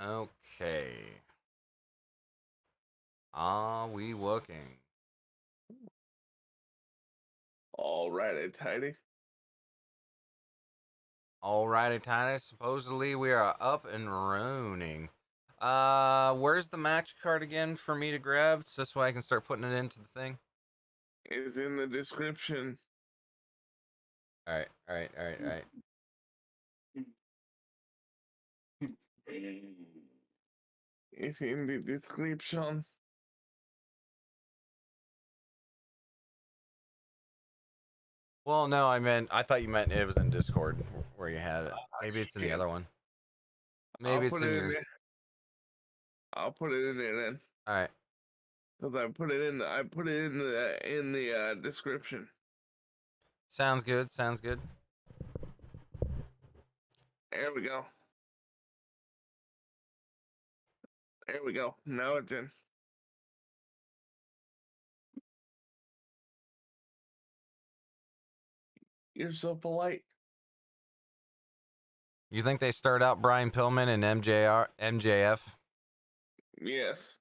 Okay. Are we working? All righty, tidy. Alrighty, Titus. Supposedly we are up and running. Where's the match card again for me to grab? So this way I can start putting it into the thing. It's in the description. Alright. It's in the description. Well, no, I thought you meant it was in Discord where you had it. Maybe it's in the other one. Maybe it's in yours. I'll put it in there then. Alright. Because I put it in the description. Sounds good. There we go. There we go. Now it's in. You're so polite. You think they start out Brian Pillman and MJF? Yes.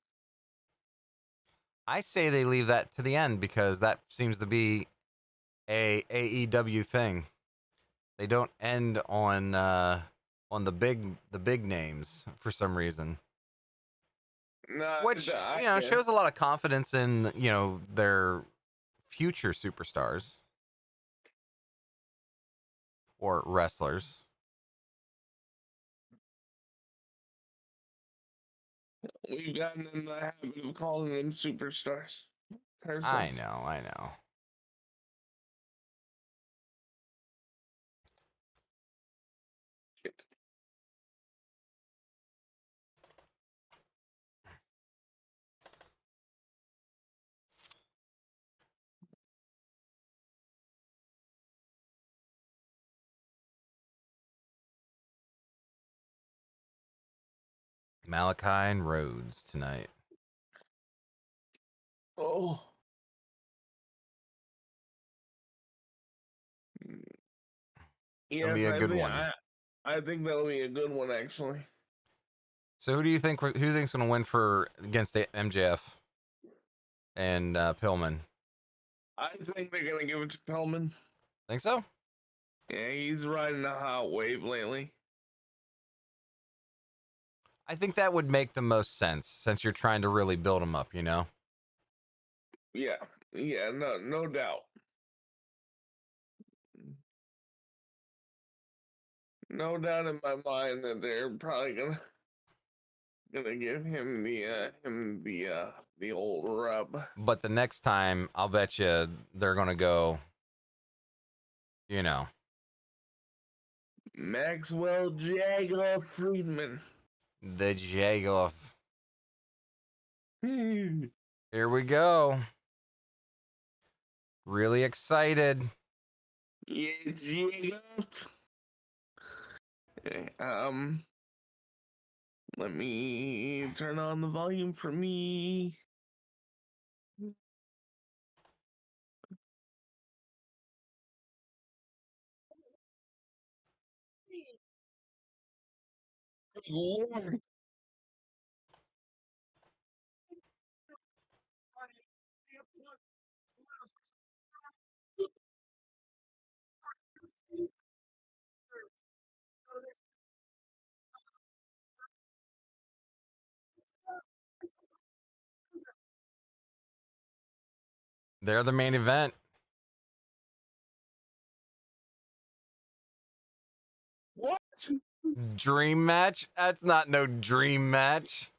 I say they leave that to the end because that seems to be a AEW thing. They don't end on the big names for some reason. No, Which shows a lot of confidence in their future superstars or wrestlers. We've gotten in the habit of calling them superstars. I know. Shit. Malakai and Rhodes tonight. Oh. It'll be a good one. I think that'll be a good one, actually. So who do you think think's going to win against MJF and Pillman? I think they're going to give it to Pillman. Think so? Yeah, he's riding a hot wave lately. I think that would make the most sense since you're trying to really build him up, Yeah, no doubt. No doubt in my mind that they're probably gonna give him the old rub. But the next time, I'll bet you they're gonna go, Maxwell Jagoff Friedman. The Jagoff. Here we go. Really excited. Yeah, Jagoff. Let me turn on the volume for me. Lord. They're the main event. What? Dream match? That's not no dream match.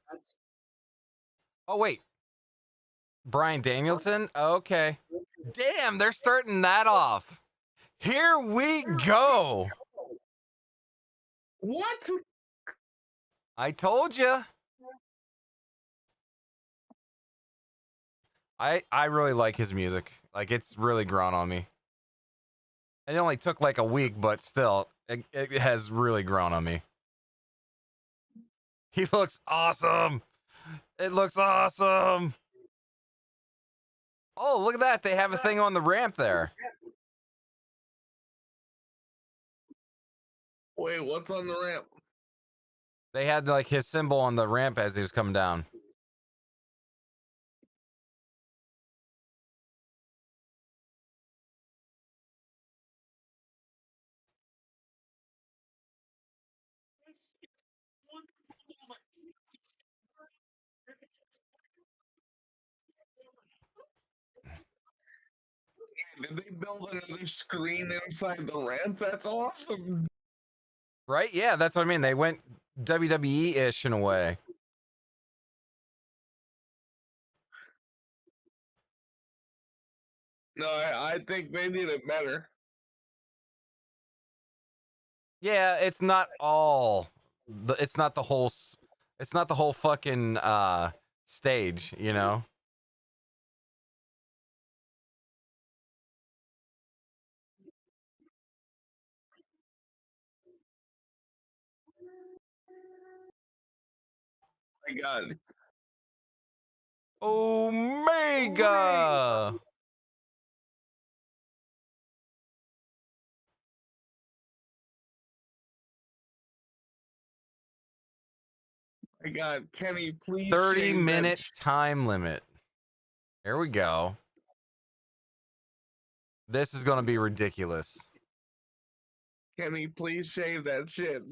Oh, wait. Bryan Danielson? Okay. Damn, they're starting that off. Here we go. What? I told you. I really like his music. Like, it's really grown on me. It only took like a week, but still, it has really grown on me. He looks awesome. It looks awesome. Oh, look at that. They have a thing on the ramp there. Wait, what's on the ramp? They had like his symbol on the ramp as he was coming down. Did they build another screen inside the ramp? That's awesome. Right? Yeah, that's what I mean. They went WWE-ish in a way. No, I think they did it better. Yeah, it's not all. It's not the whole. It's not the whole fucking stage, you know. My God. Omega. My God, Kenny, please 30-minute time limit. Here we go. This is gonna be ridiculous. Kenny, please shave that shit.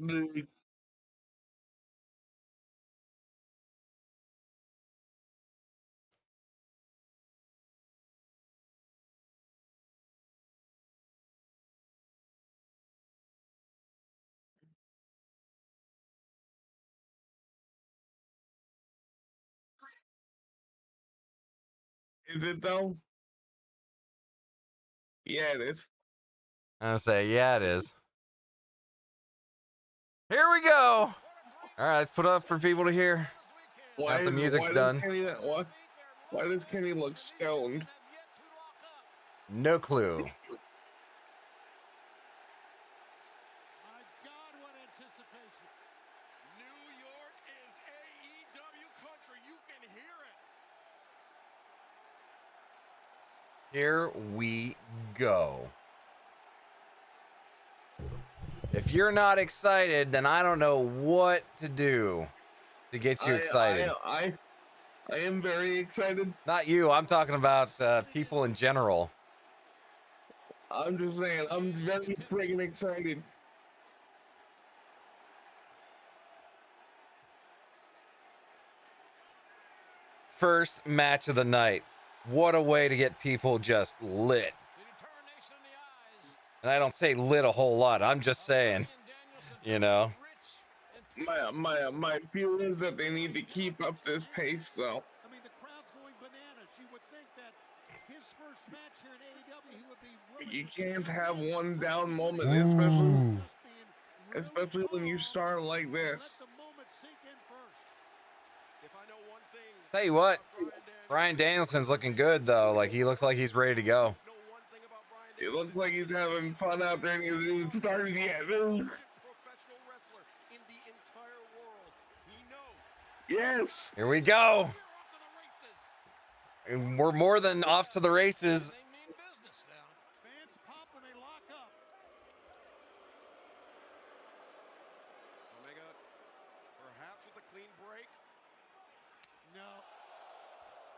Is it though? Yeah, it is. I'm gonna say, yeah, it is. Here we go. All right, let's put up for people to hear. Now the music's done. Why does Kenny look stoned? No clue. My God, what anticipation. New York is AEW country. You can hear it. Here we go. If you're not excited, then I don't know what to do to get you excited. I am very excited. Not you. I'm talking about people in general. I'm just saying, I'm very freaking excited. First match of the night. What a way to get people just lit. And I don't say lit a whole lot. I'm just saying, you know. My feel is that they need to keep up this pace, though. I mean, the crowd's going bananas. You would think that his first match here in AEW, he would be really. You can't have one down moment, especially when you start like this. Tell you what, Bryan Danielson's looking good though. Like he looks like he's ready to go. It looks like he's having fun out there and he hasn't even started yet. Yes. Here we go. And we're more than off to the races. Fans pop when they lock up. Omega, perhaps with a clean break. No.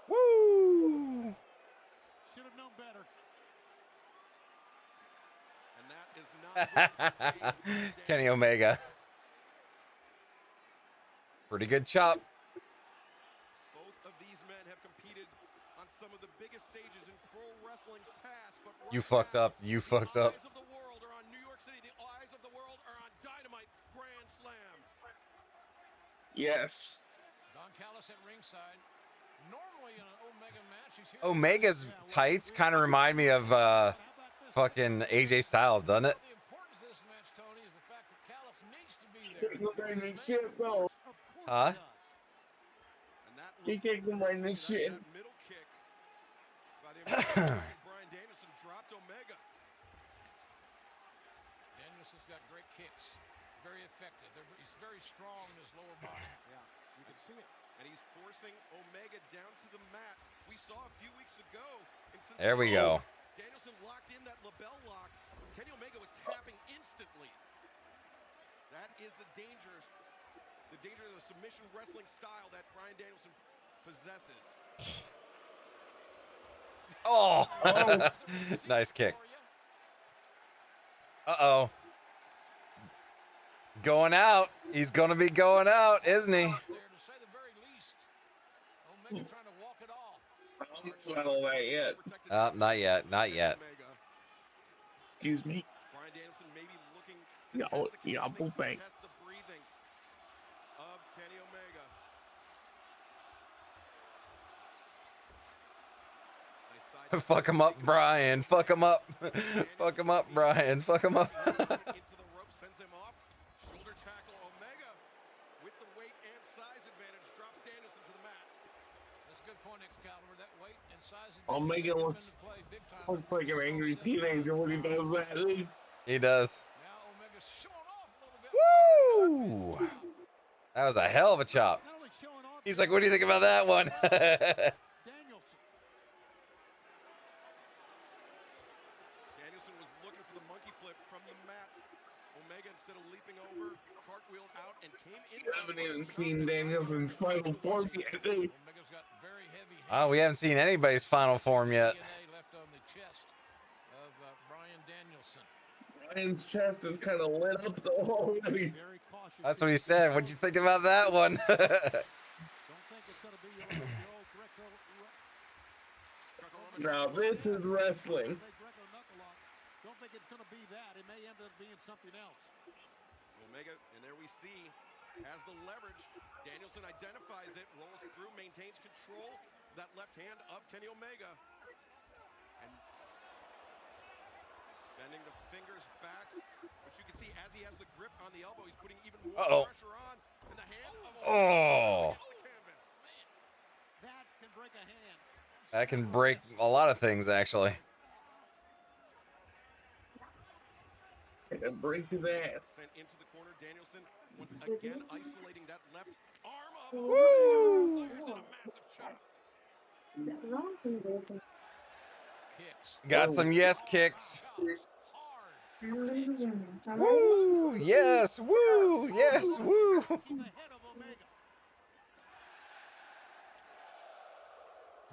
Woo! Should have known better. And that is not Kenny Omega. Pretty good chop. Both of these men have competed on some of the biggest stages in pro wrestling's past, but You fucked up. You fucked up. The eyes of the world are on New York City. The eyes of the world are on Dynamite Grand Slams. Yes. Don Callis at ringside. Normally in an Omega match, he's here. Omega's tights kind of remind me of fucking AJ Styles, doesn't it? The importance of this match, Tony, is the fact that Callis needs to be there. Huh? He kicked him right in the shit. Middle kick by the Bryan Danielson dropped Omega. Danielson's got great kicks. Very effective. He's very strong in his lower body. Yeah, you can see it. And he's forcing Omega down to the mat. We saw a few weeks ago in Cincinnati. There we go. Danielson locked in that label lock. Kenny Omega was tapping instantly. That is the danger of the submission wrestling style that Bryan Danielson possesses. Oh, Oh. nice kick. Uh-oh. Going out. He's going to be going out, isn't he? Well, not yet. Not yet. Not yet. Excuse me. Bryan Danielson maybe looking to Yeah, test the yeah, conditioning, bang. test the breathing of Kenny Omega. Nice side Fuck him up, Brian. Fuck him up. Fuck him up, Brian. Fuck him up. into the rope, sends him off. Shoulder tackle. Omega with the weight and size advantage drops Danielson to the mat. That's a good point, Excalibur. That weight and size Omega looks like an angry teenager when he does that. He does. Now Omega's showing off a little bit. Woo! That was a hell of a chop. Not only showing off, He's like, what do you think about that one? Danielson. Danielson was looking for the monkey flip from the mat. Omega, instead of leaping over, cartwheeled out and came in. I haven't even seen Danielson's final form yet. Omega's got very heavy Oh, we haven't seen anybody's final form yet. DNA left on the chest of Bryan Danielson. Ryan's chest is kind of lit up so already. Very cautious. That's what he said. What'd you think about that one? Don't think it's going to be your old Greco. Now this is wrestling. Greco knuckle lock. Don't think it's going to be that. It may end up being something else. Omega, and there we see, has the leverage. Danielson identifies it, rolls through, maintains control. That left hand of Kenny Omega. And bending the fingers back. But you can see as he has the grip on the elbow, he's putting even more pressure on. And the hand of Omega on the canvas. That can break a hand. That can break a lot of things, actually. And break his ass. Sent into the corner. Danielson once again isolating that left arm of Woo! Omega. Fires in a massive chop. Kicks. Got some yes kicks. Hard. Woo! Yes! Woo! Yes! Woo! To the head of Omega.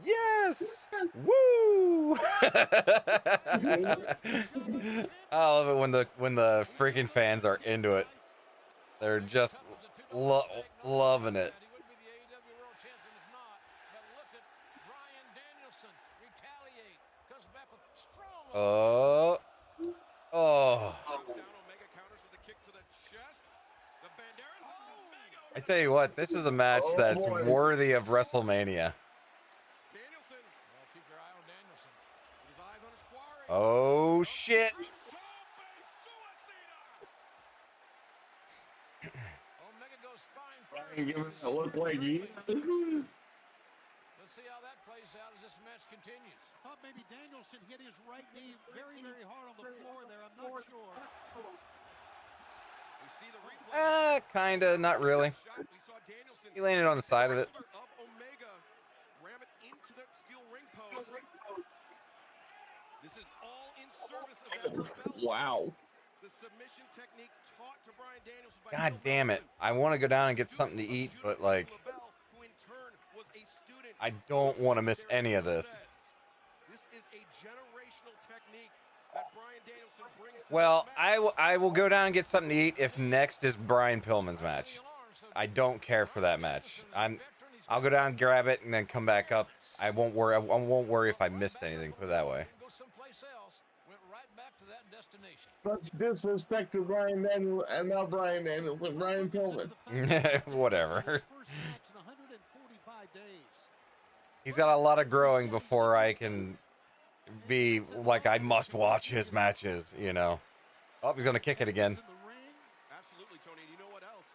Yes! Woo! I love it when the freaking fans are into it. They're just loving it. He would be the AEW World Champion if not. But look at Bryan Danielson retaliate. Comes back with strong. Oh. Drops down. Omega counters with a kick to the chest. The Banderas. Omega. I tell you what, this is a match that's worthy of WrestleMania. Danielson. Well, keep your eye on Danielson. With his eyes on his quarry. Oh shit. Omega goes fine Ryan giving it a look like he is. Let's see how that plays out as this match continues. Thought maybe Danielson hit his right knee very, very hard on the floor there. I'm not sure. We see the replay. Kinda, not really. Shot. We saw Danielson. He landed on the side of it. Of Omega. Ram it into the steel ring post. This is all in service of that rebellion. Wow. The submission technique taught to Bryan Danielson by God Bill damn it. Bellamy. I want to go down and get something to eat, but like, LaBelle, who in turn was a student I don't want to miss any of this. This is a generational technique that Bryan Danielson brings to Well, this match. I will go down and get something to eat if next is Brian Pillman's match. I don't care for that match. I'll go down and grab it and then come back up. I won't worry if I missed anything, put it that way. Go someplace else. Went right back to that destination. Such disrespect to Brian Daniel and not Brian Daniel, but Brian Pillman. Whatever. First match in 145 days. He's got a lot of growing before I can be like, I must watch his matches, you know. Oh, he's gonna kick it again. In the ring. Absolutely, Tony. And you know what else?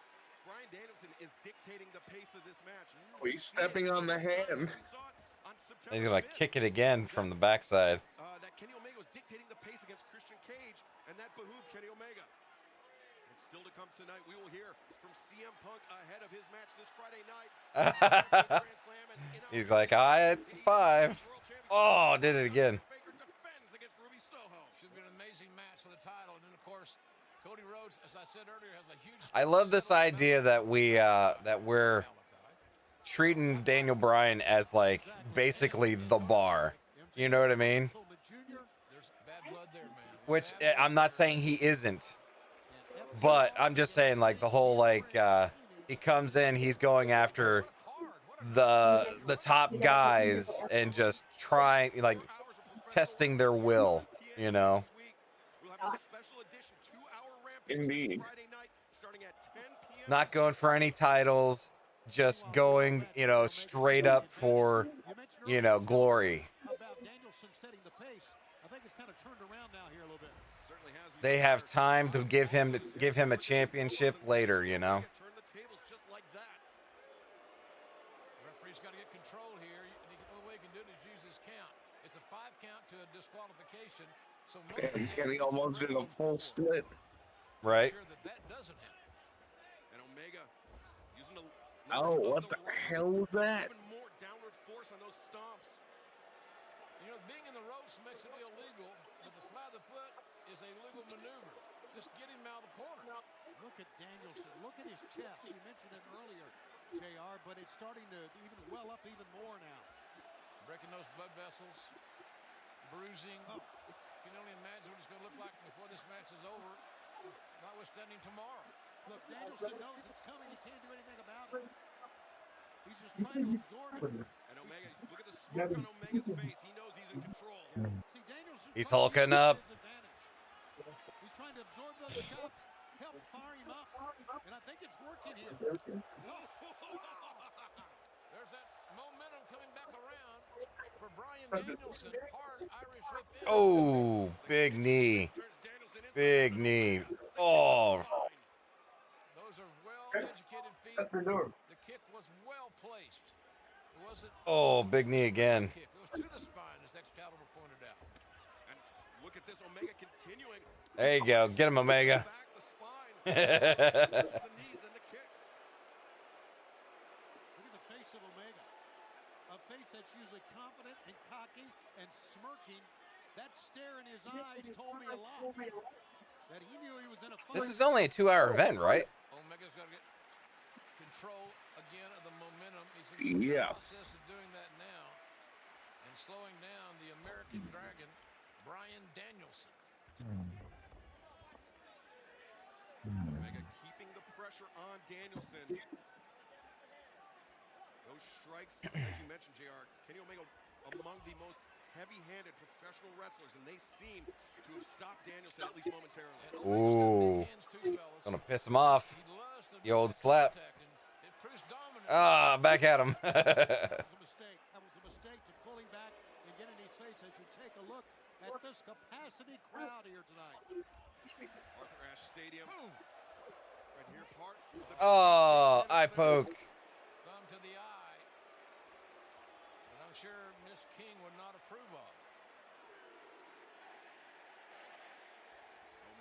Bryan Danielson is dictating the pace of this match. Oh, he's stepping on the hand. We saw it on September He's gonna 5th. kick it again from the backside. That Kenny Omega was dictating the pace against Christian Cage, and that behooved Kenny Omega. And still to come tonight, we will hear from CM Punk ahead of his match this Friday night. Grand Slam and in He's like, it's 5. World Championship. Oh, did it again. Baker defends against Ruby Soho. Should be an amazing match for the title. And then, of course, Cody Rhodes Rhodes, as I said earlier, has a huge. I love this idea that we're treating Daniel Bryan as like basically the bar. You know what I mean? There's bad blood there, man. Which Bad I'm blood not there. saying he isn't, but I'm just saying like the whole like he comes in, he's going after the top guys and just trying like testing their will, you know. Indeed. Not going for any titles, just going, you know, straight up for, you know, glory. About Danielson setting the pace. I think it's kind of turned around now here a little bit. They have time to give him a championship later, you know. Referee's got to get control here. The only way he can do it is use his count. It's a 5 count to a disqualification. So Yeah, he's getting almost in a full split. Right. Sure that doesn't happen. And Omega using the Oh, what the hell was that? Even more downward force on those stomps. You know, being in the ropes makes it illegal, but the fly of the foot is a legal maneuver. Just get him out of the corner. Look at Danielson. Look at his chest. You mentioned it earlier, JR, but it's starting to even well up even more now. Breaking those blood vessels, bruising. Oh. You can only imagine what it's going to look like before this match is over, notwithstanding tomorrow. Look, Danielson knows it's coming. He can't do anything about it. He's just trying to absorb it. And Omega, look at the smirk on Omega's face. He knows he's in control. See, Danielson He's trying to hulking use up. his advantage. He's trying to absorb those chops, help fire him up, and I think it's working here. There's that momentum coming back around for Bryan Danielson. Hard Irish whip in. Oh, big knee. Big knee. Oh, Those are well-educated feet. The kick was well placed. It wasn't oh, big knee again. kick. It was to the spine, as Excalibur pointed out. And look at this, Omega continuing. There you go. Get him, Omega. Back the spine. The knees and the kicks. Look at the face of Omega. A face that's usually confident and cocky and smirking. That stare in his eyes told me a lot. That he knew he was in a fight. This is only a 2-hour event, right? Omega's got to get control again of the momentum. He's in the Yeah. process of doing that now and slowing down the American Dragon, Bryan Danielson. Omega keeping the pressure on Danielson. Those strikes, as you mentioned, JR, Kenny Omega among the most heavy-handed professional wrestlers, and they seem to have stopped Danielson at least momentarily. Ooh. Gonna piss him off. He loves to The old slap. contact, and it proves dominant. Ah, back at him. That was a mistake. That was a mistake to pull him back and get in his face as you take a look at this capacity crowd here tonight. Arthur Ashe Stadium. Right here, part of the Oh, eye poke. Thumb to the eye. And I'm sure Miss King would not approve of.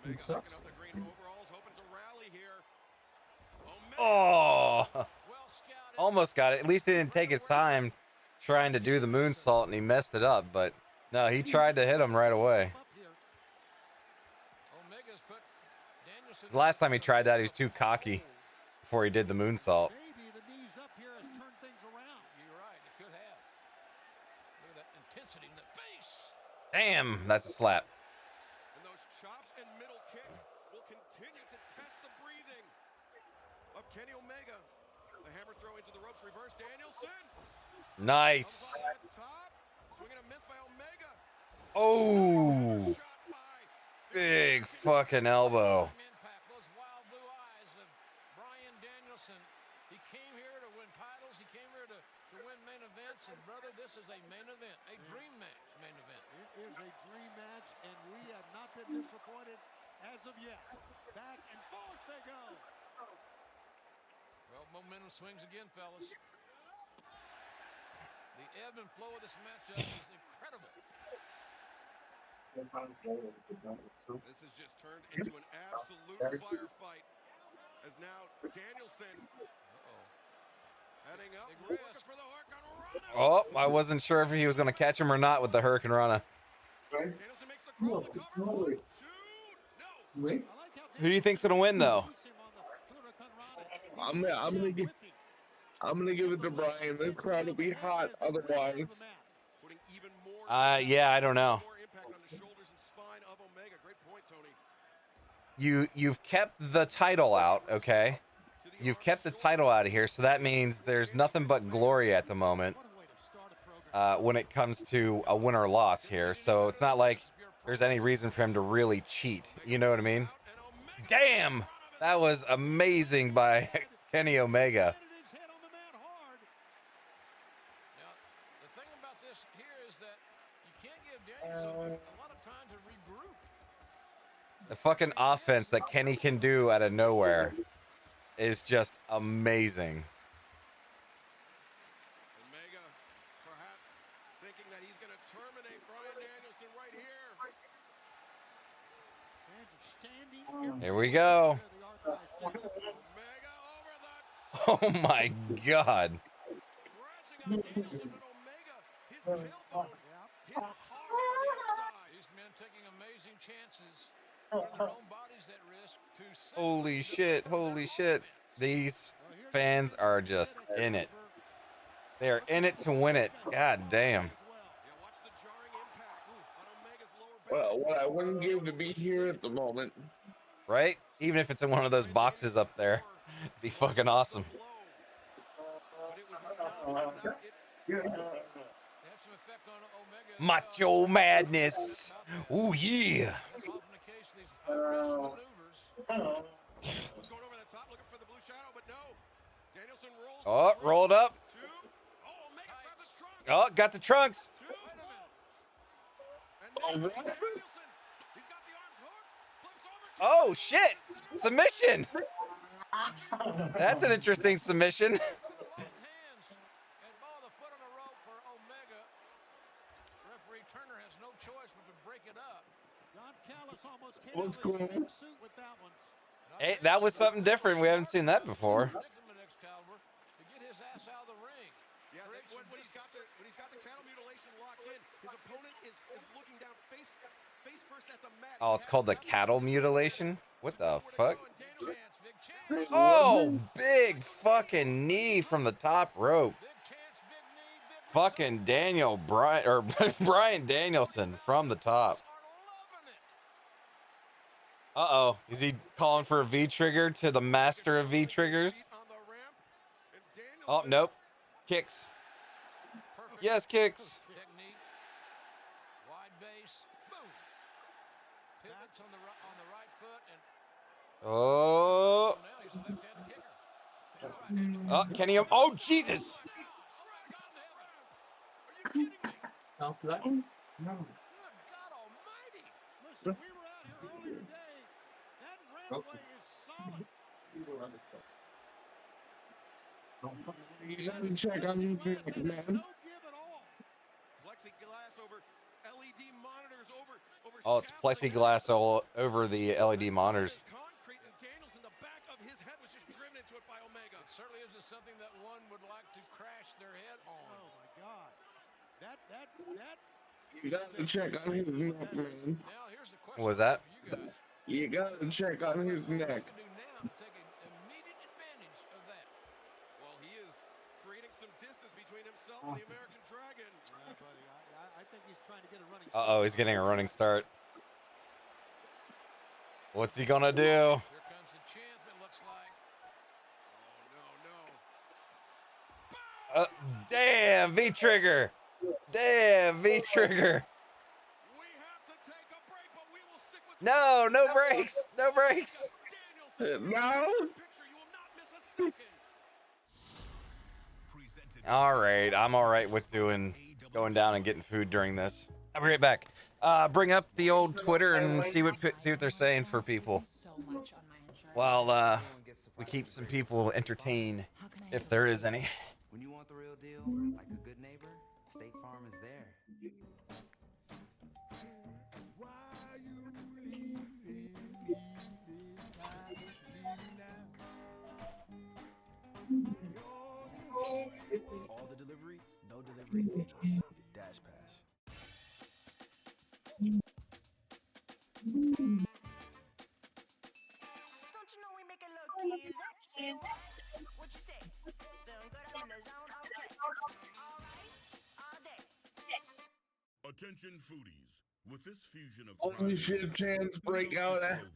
Omega hooking up the green overalls, hoping to rally here. Omega. Oh, Well scouted. almost got it. At least he didn't take his time trying to do the moonsault and he messed it up. But no, he tried to hit him right away. Up here. Omega's put Danielson. The last time he tried that, he was too cocky before he did the moonsault. Maybe the knees up here has turned things around. You're right. It could have. Look at that intensity in the face. Damn, that's a slap. And those chops and middle kicks will continue to test the breathing of Kenny Omega. The hammer throw into the ropes, reverse Danielson. Nice. Up at top, swinging a miss by Omega. Oh, Shot by big fucking elbow. Impact, those wild blue eyes of Bryan Danielson. He came here to win titles. He came here to win main events. And brother, this is a main event, a dream match main event. It is a dream match, and we have not been disappointed as of yet. Back and forth they go. Well, momentum swings again, fellas. The ebb and flow of this matchup is incredible. This has just turned into an absolute firefight. As now Danielson heading up, Big looking risk. for the Hurricane Rana. Oh, I wasn't sure if he was gonna catch him or not with the Hurricane Rana. Danielson makes the crawl, the cover. 1, 2, no. I like how Who do you think's gonna win though? I'm gonna give it to Brian. This crowd will be hot otherwise. Putting even more Yeah, I don't know. more impact on the shoulders and spine of Omega. Great point, Tony. You've kept the title out, okay? You've kept the title out of here, so that means there's nothing but glory at the moment when it comes to a win or loss here. So it's not like there's any reason for him to really cheat. You know what I mean? Damn! That was amazing by Kenny Omega. Now, the thing about this here is that you can't give Danielson a lot of time to regroup. The fucking offense that Kenny can do out of nowhere is just amazing. Omega perhaps thinking that he's going to terminate Bryan Danielson right here. Here we go. Omega over the Oh my god. crashing on Danielson, but Omega, his tailbone hit hard on the outside. These men taking amazing chances, putting their own bodies at risk to save Holy the shit, people of holy their shit. offense. These fans are just in it. They are in it to win it. God damn. Yeah, watch the jarring impact on Omega's lower back. Well, what I wouldn't give to be here at the moment. Right? Even if it's in one of those boxes up there. It'd be fucking awesome. Blow. But it was not without it. They had some effect on Omega as Macho Madness. Ooh, yeah. That's often the case with these high-risk maneuvers. Was going over the top looking for the blue shadow, but no. Danielson rolls. Oh, rolled up. Two. Oh, Omega grabbed the trunk. Oh, got the trunks. Two. And now Oh, what? Danielson. He's got the arms hooked. Flips over. Oh, shit. Submission. That's an interesting submission. Locked hands and ball the foot on the rope for Omega. Referee Turner has no choice but to break it up. Don Callis almost came What's out of his going on? big suit with that one. Hey, that was something different. We haven't seen that before. Predicament Excalibur to get his ass out of the ring. Yeah, when he's got the cattle mutilation locked in, his opponent is looking down face first at the mat. Oh, it's called the cattle mutilation? What the fuck? Chance, big chance, Oh, big fucking knee from the top rope. big chance, big knee, big Fucking Bryan Danielson from the top. are loving it. Uh-oh. Is he calling for a V-trigger to the master of V-triggers? On the ramp, and Danielson Oh, nope. Kicks. Perfect Yes, kicks. technique. Wide base. Boom. Pivots on the right foot and Oh. now he's a left-handed kicker. And right-handed Oh, Kenny. Oh, Jesus. Are you kidding me? Good God Almighty! Listen, we were out here earlier today. That rampway is solid. You gotta check on his neck, man. No give at all. plexiglass over LED monitors over Oh, it's plexiglass all over the LED monitors. Concrete, and Danielson, the back of his head was just driven into it by Omega. It certainly isn't something that one would like to crash their head on. Oh my God. That. You gotta check on his neck, man. Now here's the question What was that? for you guys. You gotta check on his What neck. we can do now to take immediate advantage of that. Well, he is creating some distance between himself and the American Dragon. Yeah, buddy. I think he's trying to get a running. Uh-oh, he's getting a running start. What's he gonna do? Here comes the champ, it looks like. Oh, no. Damn, V-trigger. Damn, V-trigger. We have to take a break, but we will stick with No, no breaks. No breaks. Danielson. No. Picture, you will not miss a second. All right, I'm all right with going down and getting food during this. I'll be right back. Bring up the old Twitter and see what they're saying for people. So much on my insurance. While we keep some people entertained, How can I if help? there is any. When you want the real deal, like a good neighbor, State Farm is there. All the delivery, no delivery fees. Dash Pass. Attention foodies. With this fusion of Holy shit, chance break out after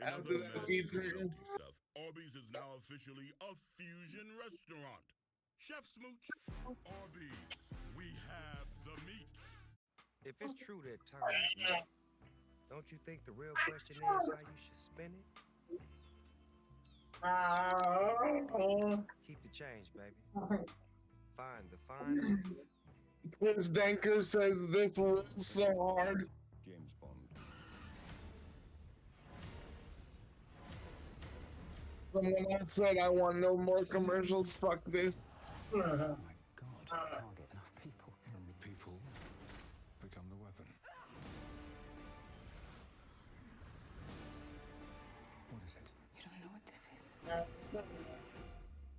after that feature. stuff, Arby's is now officially a fusion restaurant. Chef Smooch, Arby's, we have the meats. If it's true that time is money, don't you think the real question is how you should spend it? Keep the change, baby. Find the fine. Chris Denker says this was so hard. James Bond. Someone else said, I want no more commercials. Fuck this. Oh my God, I can't get enough people. And the people become the weapon. What is it? You don't know what this is.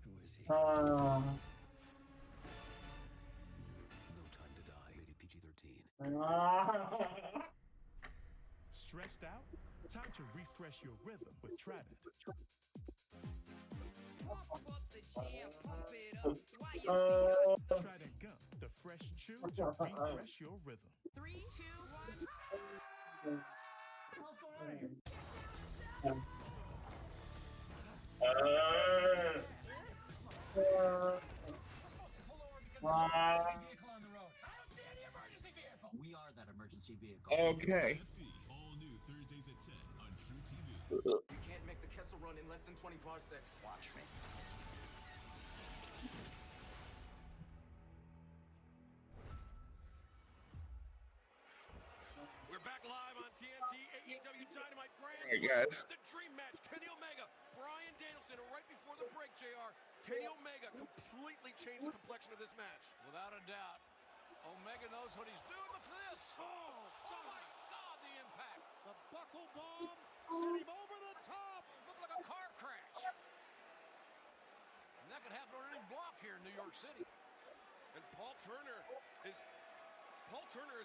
Who is he? No Time to Die. Rated PG-13. Stressed out? Time to refresh your rhythm with Trident. Trident Gum, the fresh chew to refresh your rhythm. 3, 2, 1. What's going We are that emergency vehicle. Okay. All new Thursdays at 10 on True TV. You can't make the Kessel Run in less than 20 parsecs. Watch me. We're back live on TNT, AEW Dynamite Grand Hey, Slam, guys. the dream match, Kenny Omega, Bryan Danielson, and right before the break, JR, Kenny Omega completely changed the complexion of this match. Without a doubt, Omega knows what he's doing with this. Oh my God, the impact. The buckle bomb sent him over the top. Looked like a car crash. And that could happen on any block here in New York City. And Paul Turner is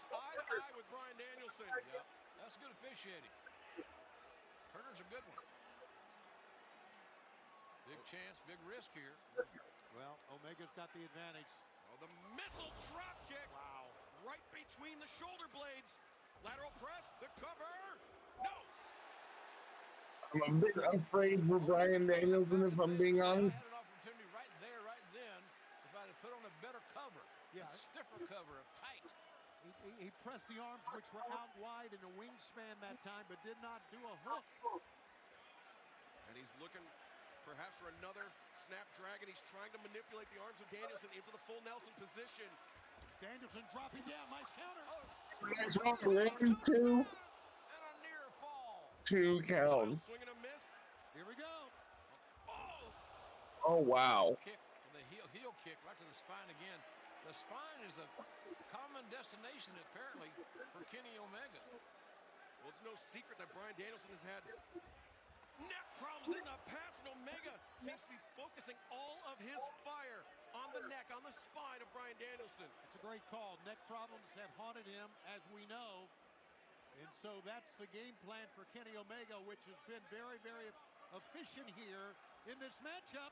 eye to eye with Bryan Danielson. Yep, that's good officiating. Turner's a good one. Big chance, big risk here. Well, Omega's got the advantage. Oh, the missile drop kick. Wow. Right between the shoulder blades. Lateral press, the cover. No. I'm a bit afraid for Bryan Danielson, if I'm being honest. I had an opportunity right there, right then, if I'd have put on a better cover. Yeah. A stiffer cover, a tight. He pressed the arms, which were out wide in a wingspan that time, but did not do a hook. And he's looking perhaps for another snapdragon. He's trying to manipulate the arms of Danielson into the full Nelson position. Danielson dropping down. Nice counter. Nice one, 1, 2, And a near fall. 2 count. Swing and a miss. Here we go. Oh! Oh, wow. Kick, the heel kick right to the spine again. The spine is a common destination, apparently, for Kenny Omega. Well, it's no secret that Bryan Danielson has had neck problems in the past, and Omega seems to be focusing all of his fire on the neck, on the spine of Bryan Danielson. It's a great call. Neck problems have haunted him, as we know. And so that's the game plan for Kenny Omega, which has been very, very efficient here in this matchup.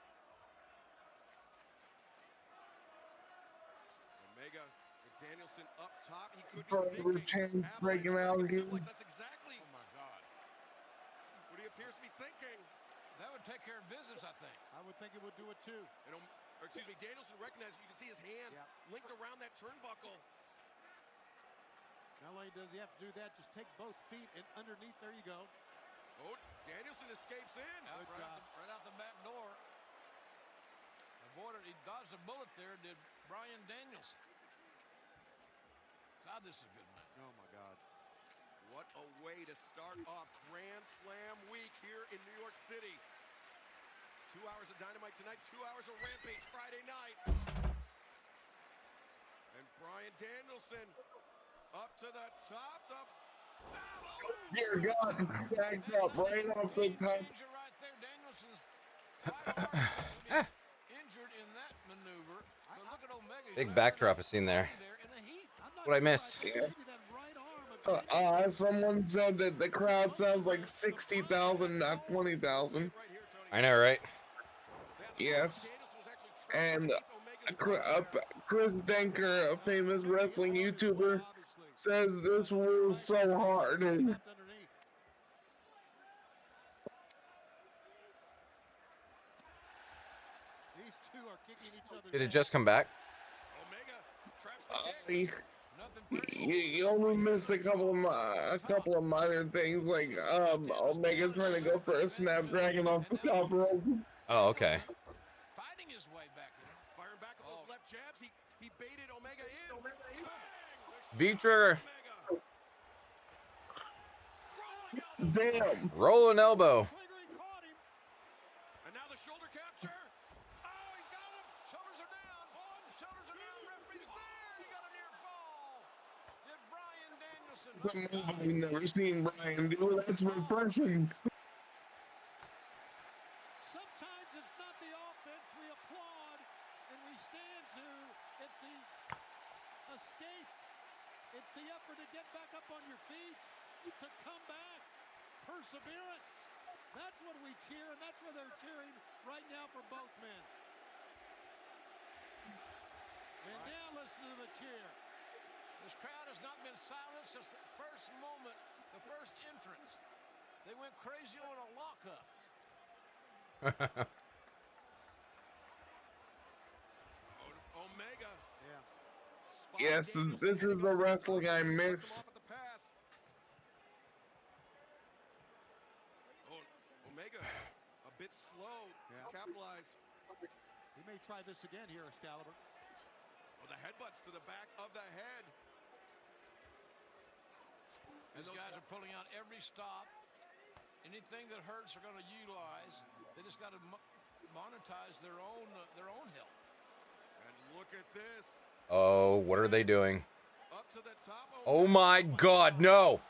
Omega with Danielson up top. He could Bro, be we're thinking breaking out again. That's exactly Oh, my God. what he appears to be thinking. That would take care of business, I think. I would think it would do it too. And Danielson recognizes, you can see his hand linked around that turnbuckle. Not only does he have to do that, just take both feet and underneath. There you go. Oh, Danielson escapes in. Out, right out the back door. Avoided, he dodged a bullet there, did Bryan Danielson. God, this is a good match. Oh, my God. What a way to start off Grand Slam week here in New York City. 2 hours of Dynamite tonight, 2 hours of Rampage Friday night. And Bryan Danielson up to the top. Dear God, backed up right off the top. Right there, Danielson's right injured in that maneuver. But look at Omega. Big backdrop is seen there. What I miss? Someone said that the crowd sounds like 60,000, not 20,000. I know, right? Yes. And Chris Denker, a famous wrestling YouTuber, says this rule's so hard. Underneath. These two are kicking each other. Did it just come back? Omega traps the kick. You only missed a couple of minor things like Omega trying to go for a snapdragon off the top rope. Oh, okay. Fighting his way back in. Firing back at those left jabs. He baited Omega in. V-trigger. Damn. Rolling elbow. And now the shoulder capture. Oh, he's got him. Shoulders are down. Shoulders are down. Referee's there. He got a near fall. Did Bryan Danielson. I've never seen Brian do. That's refreshing. Sometimes it's not the offense we applaud and we stand to. It's the escape. It's the effort to get back up on your feet, to come back. Perseverance. That's what we cheer, and that's what they're cheering right now for both men. And now listen to the cheer. This crowd has not been silent since the first moment, the first entrance. They went crazy on a lockup. Omega. Yeah. Yes, this is the wrestling I miss. Omega a bit slow to capitalize. He may try this again here, Excalibur. Oh, the headbutts to the back of the head. These guys are pulling out every stop. Anything that hurts they're going to utilize. They just got to monetize their own help. And look at this. Oh, what are they doing? Up to the top. Oh my God, no.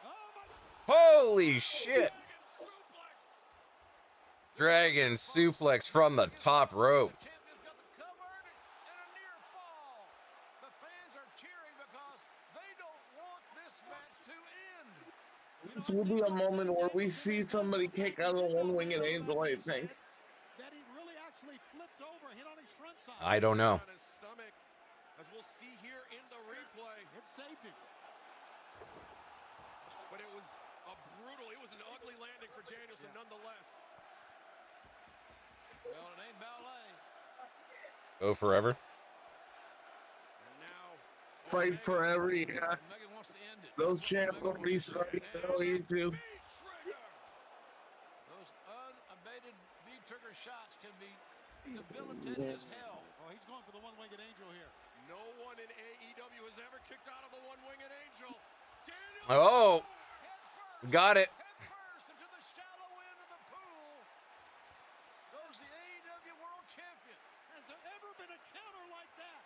Holy shit. Dragon suplex from the top rope. The champion's got the cover and a near fall. The fans are cheering because they don't want this match to end. This will be a moment where we see somebody kick out of the one-winged angel, I think. That he really actually flipped over, hit on his front side. I don't know. On his stomach, as we'll see here in the replay. It saved him. But it was it was an ugly landing for Danielson nonetheless. Well, it ain't ballet. Go forever. And now Fight forever, yeah. Omega wants to end it. Those champs already started on YouTube. Those unabated V-trigger shots can be debilitating as hell. Oh, he's going for the one-winged angel here. no one in AEW has ever kicked out of the one-winged angel. Danielson Oh, got it. Head first into the shallow end of the pool goes the AEW World Champion. Has there ever been a counter like that?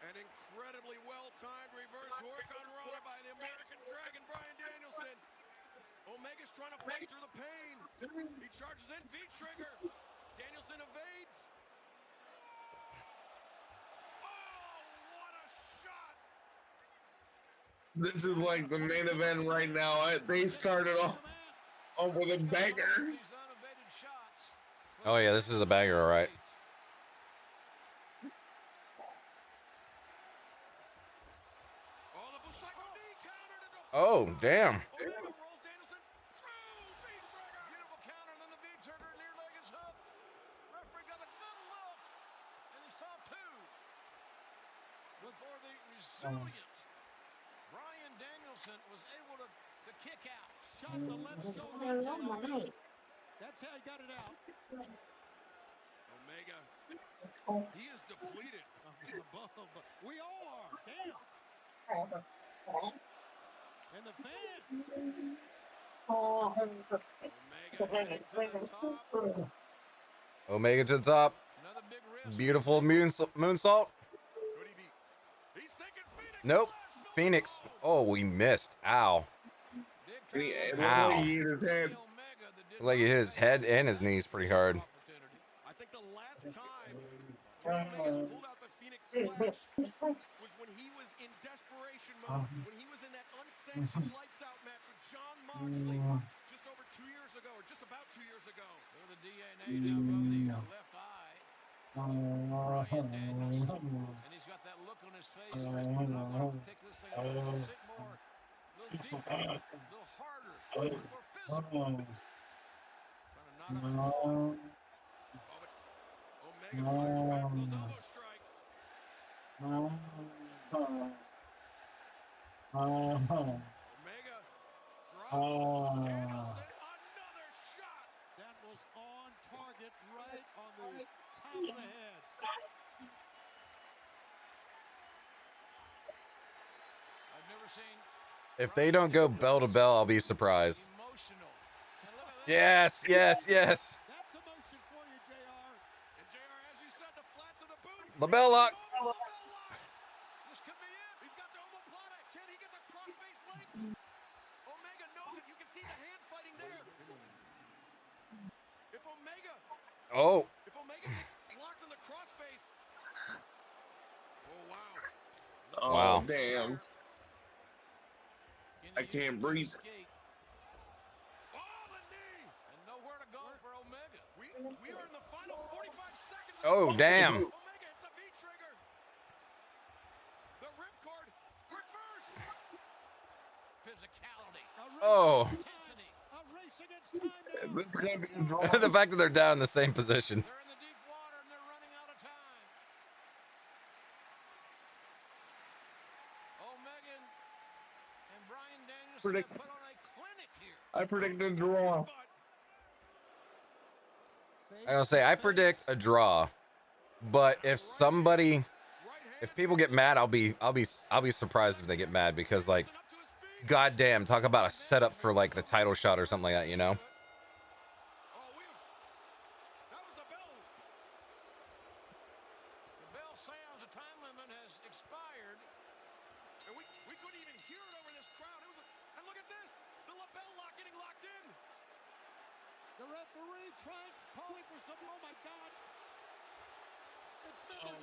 An incredibly well-timed reverse Hurricanrana by the American Dragon, Bryan Danielson. Omega's trying to fight through the pain. He charges in, V-trigger. Danielson evades. Oh, what a shot! This is like the main event right now. They started off with a banger. These unabated shots. Oh yeah, this is a banger, all right. Oh, the Busaiku knee counter to Oh, damn. Omega rolls Danielson through V-trigger. Beautiful counter, then the V-trigger near leg is up. Referee got a good look, and he saw two. Before the resilient Bryan Danielson was able to kick out. Shot the left shoulder. That's how he got it out. Omega, he is depleted. We all are. Damn. And the fans. Omega heading to the top. Omega to the top. Another big risk. Beautiful moonsault. Could he be? He's thinking Phoenix. Nope. Flash, no, Phoenix. no. Oh, we missed. Ow. Big Yeah, time. Ow. he hit his head. Omega that did Like it hit his head and his knees pretty hard. opportunity. I think the last time Omega pulled out the Phoenix Splash was when he was in desperation mode, when he was in that unsanctioned lights out match with John Moxley just over 2 years ago, or just about 2 years ago. Look at the DNA now above the left eye. Bryan Danielson. And he's got that look on his face. I'm going to take this Sit more, a little deeper, a little harder, a little more physical. Trying to not unload. Omega fires back from those elbow strikes. Omega drops Danielson. Another shot. That was on target, right on the top of the head. I've never seen If they don't go bell to bell, I'll be surprised. emotional. And look at that. Yes. That's emotion for you, JR. And JR, as you said, the flats of the boot. LaBelle lock. Over the LaBelle lock. This could be it. He's got the omoplata. Can he get the crossface linked? Omega knows it. You can see the hand fighting there. If Omega Oh, gets locked in the crossface. Oh wow. Oh, Wow. damn. Can I he can't use it to breathe. escape? Oh, the knee. And nowhere to go for Omega. We are in the final 45 seconds. Oh, damn. Omega hits the V trigger. The ripcord reversed. Physicality. oh. Intensity. A race against time now. This is gonna be a draw. The fact that they're down in the same position. They're in the deep water and they're running out of time. Omega and Bryan Danielson Predict- have put on a clinic here. I predict a draw. I gotta say, I predict a draw, but if people get mad, I'll be surprised if they get mad because like, goddamn, talk about a setup for like the title shot or something like that, you know? That was the bell. The bell sounds the time limit has expired. And we couldn't even hear it over this crowd. And look at this. The LaBelle lock getting locked in. The referee calling for some. Oh my God!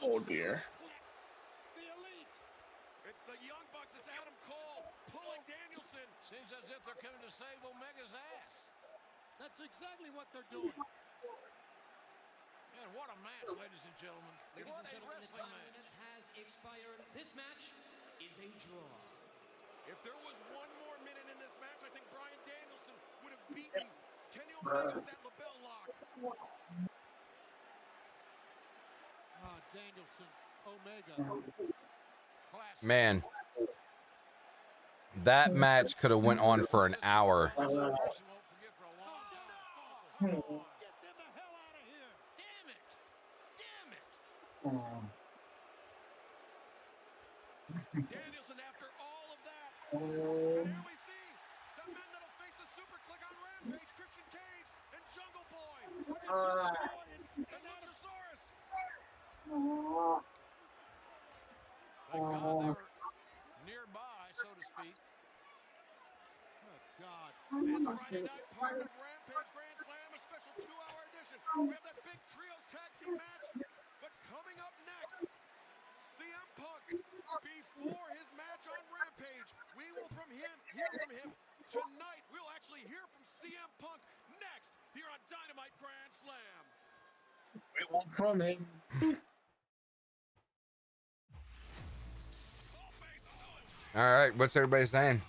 Oh dear. The Elite. It's the Young Bucks. It's Adam Cole pulling Danielson. Seems as if they're coming to save Omega's ass. That's exactly what they're doing. And what a match, ladies and gentlemen. What a wrestling match. has expired. This match is a draw. If there was one more minute in this match, I think Bryan Danielson would have beaten Kenny Omega with that LaBelle lock. Danielson, Omega. Classic. Man, that match could have went on for an hour. Person won't forget for a long time. Oh, come on. Get them the hell out of here. Damn it. Damn it. Danielson after all of that. And here we see the men that'll face the super click on Rampage, Christian Cage and Jungle Boy. And Luchasaurus. Thank God they were nearby, so to speak. Oh, God. This Friday night, part of Rampage Grand Slam, a special 2-hour edition. We have that big trios tag team match. But coming up next, CM Punk, before his match on Rampage, we will hear from him tonight. We'll actually hear from CM Punk next here on Dynamite Grand Slam. We want from him. All right, what's everybody saying?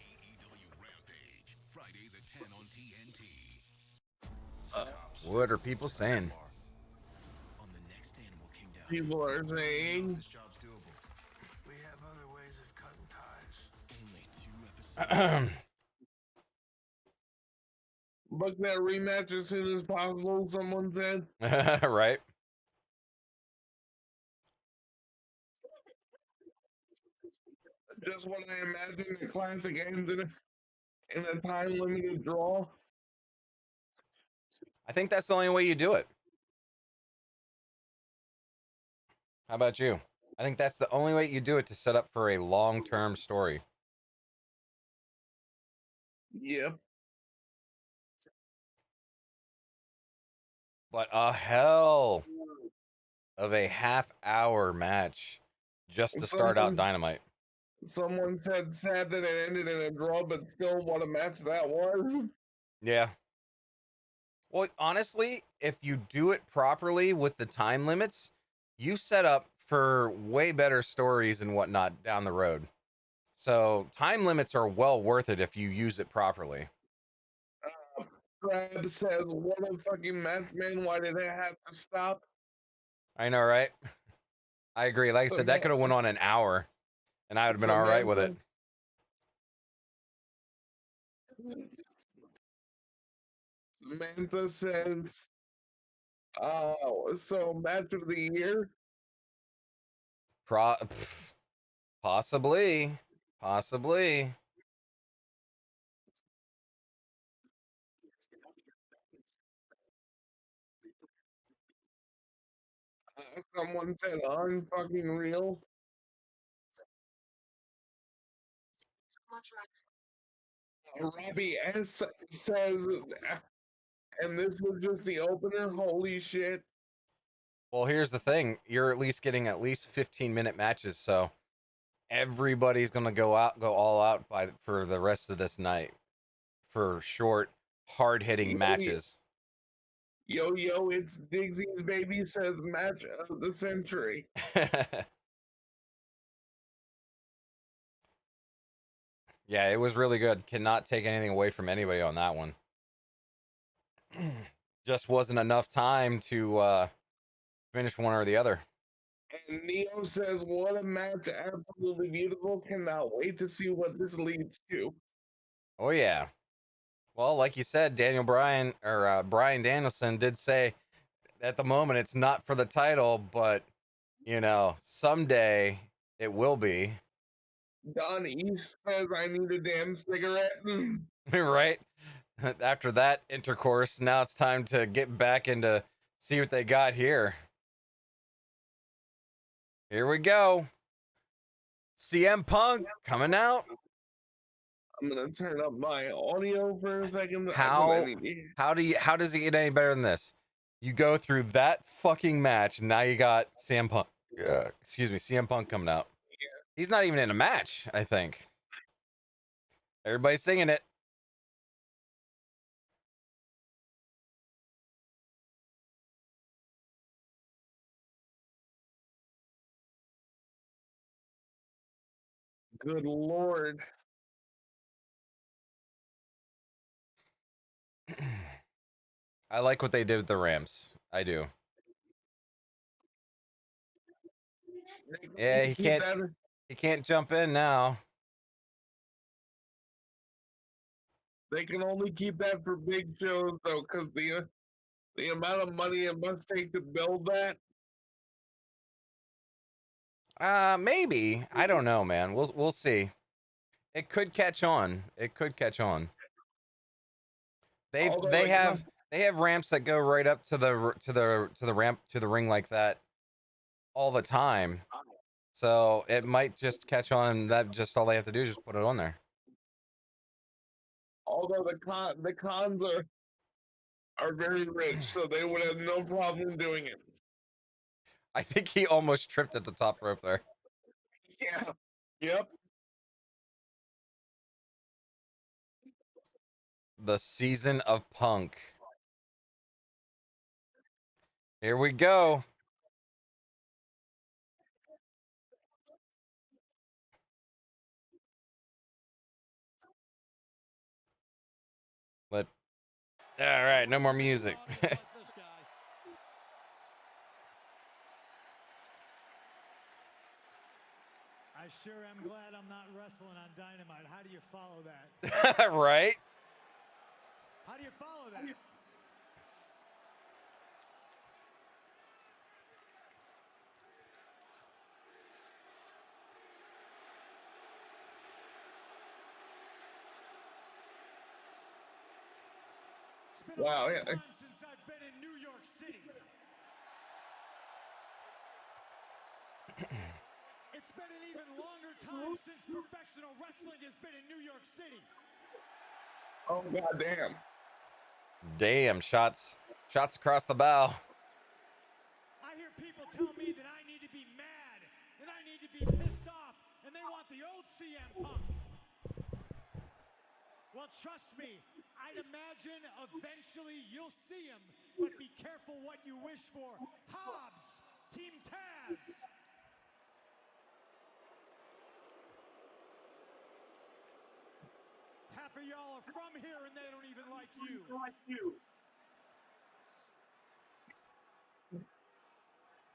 AEW Rampage, Fridays at 10 on TNT. What are people saying? On the next Animal Kingdom. People are saying. This job's doable. We have other ways of cutting ties. Only 2 episodes. Book that rematch as soon as possible, someone said. Right. Just what I imagine the classic ends in a time limited draw. I think that's the only way you do it. How about you? I think that's the only way you do it to set up for a long-term story. Yeah. But a hell of a half-hour match just to start out Dynamite. Someone said sad that it ended in a draw, but still what a match that was. Yeah. Well, honestly, if you do it properly with the time limits, you set up for way better stories and whatnot down the road. So time limits are well worth it if you use it properly. Brad says, what a fucking match, man. Why did it have to stop? I know, right? I agree. Like I said, that could have went on an hour, and I would have been all right with it. Samantha says, so match of the year? Possibly. Someone said unfucking real. Robbie S says, and this was just the opener. Holy shit. Well, here's the thing. You're at least getting at least 15-minute matches, so everybody's going to go all out for the rest of this night for short, hard-hitting matches. Yo, it's Digsy's baby says match of the century. Yeah, it was really good. Cannot take anything away from anybody on that one. Just wasn't enough time to finish one or the other. And Neo says, what a match. Absolutely beautiful. Cannot wait to see what this leads to. Oh, yeah. Well, like you said, Brian Danielson did say at the moment it's not for the title, but, someday it will be. Don East says, I need a damn cigarette. Right? After that intercourse, now it's time to get back into see what they got here. Here we go. CM Punk coming out. I'm gonna turn up my audio for a second. How does it get any better than this? You go through that fucking match, and now you got CM Punk. CM Punk coming out. Yeah. He's not even in a match, I think. Everybody's singing it. Good Lord. I like what they did with the Rams. I do. Yeah, he can't jump in now. They can only keep that for big shows though, because the amount of money it must take to build that. Maybe. I don't know, man. We'll see. It could catch on. They have ramps that go right up to the ring like that all the time. So it might just catch on, and that just all they have to do is just put it on there. Although the cons are very rich, so they would have no problem doing it. I think he almost tripped at the top rope there. Yeah. Yep. The season of Punk. Here we go. All right, no more music. I sure am glad I'm not wrestling on Dynamite. How do you follow that? Right? How do you follow that? It's been a long time since I've been in New York City. It's been an even longer time since professional wrestling has been in New York City. Oh, goddamn. Damn, shots across the bow. I hear people tell me that I need to be mad, and I need to be pissed off, and they want the old CM Punk. Well, trust me, I'd imagine eventually you'll see him, but be careful what you wish for. Hobbs, Team Taz. half of y'all are from here and they don't even like you.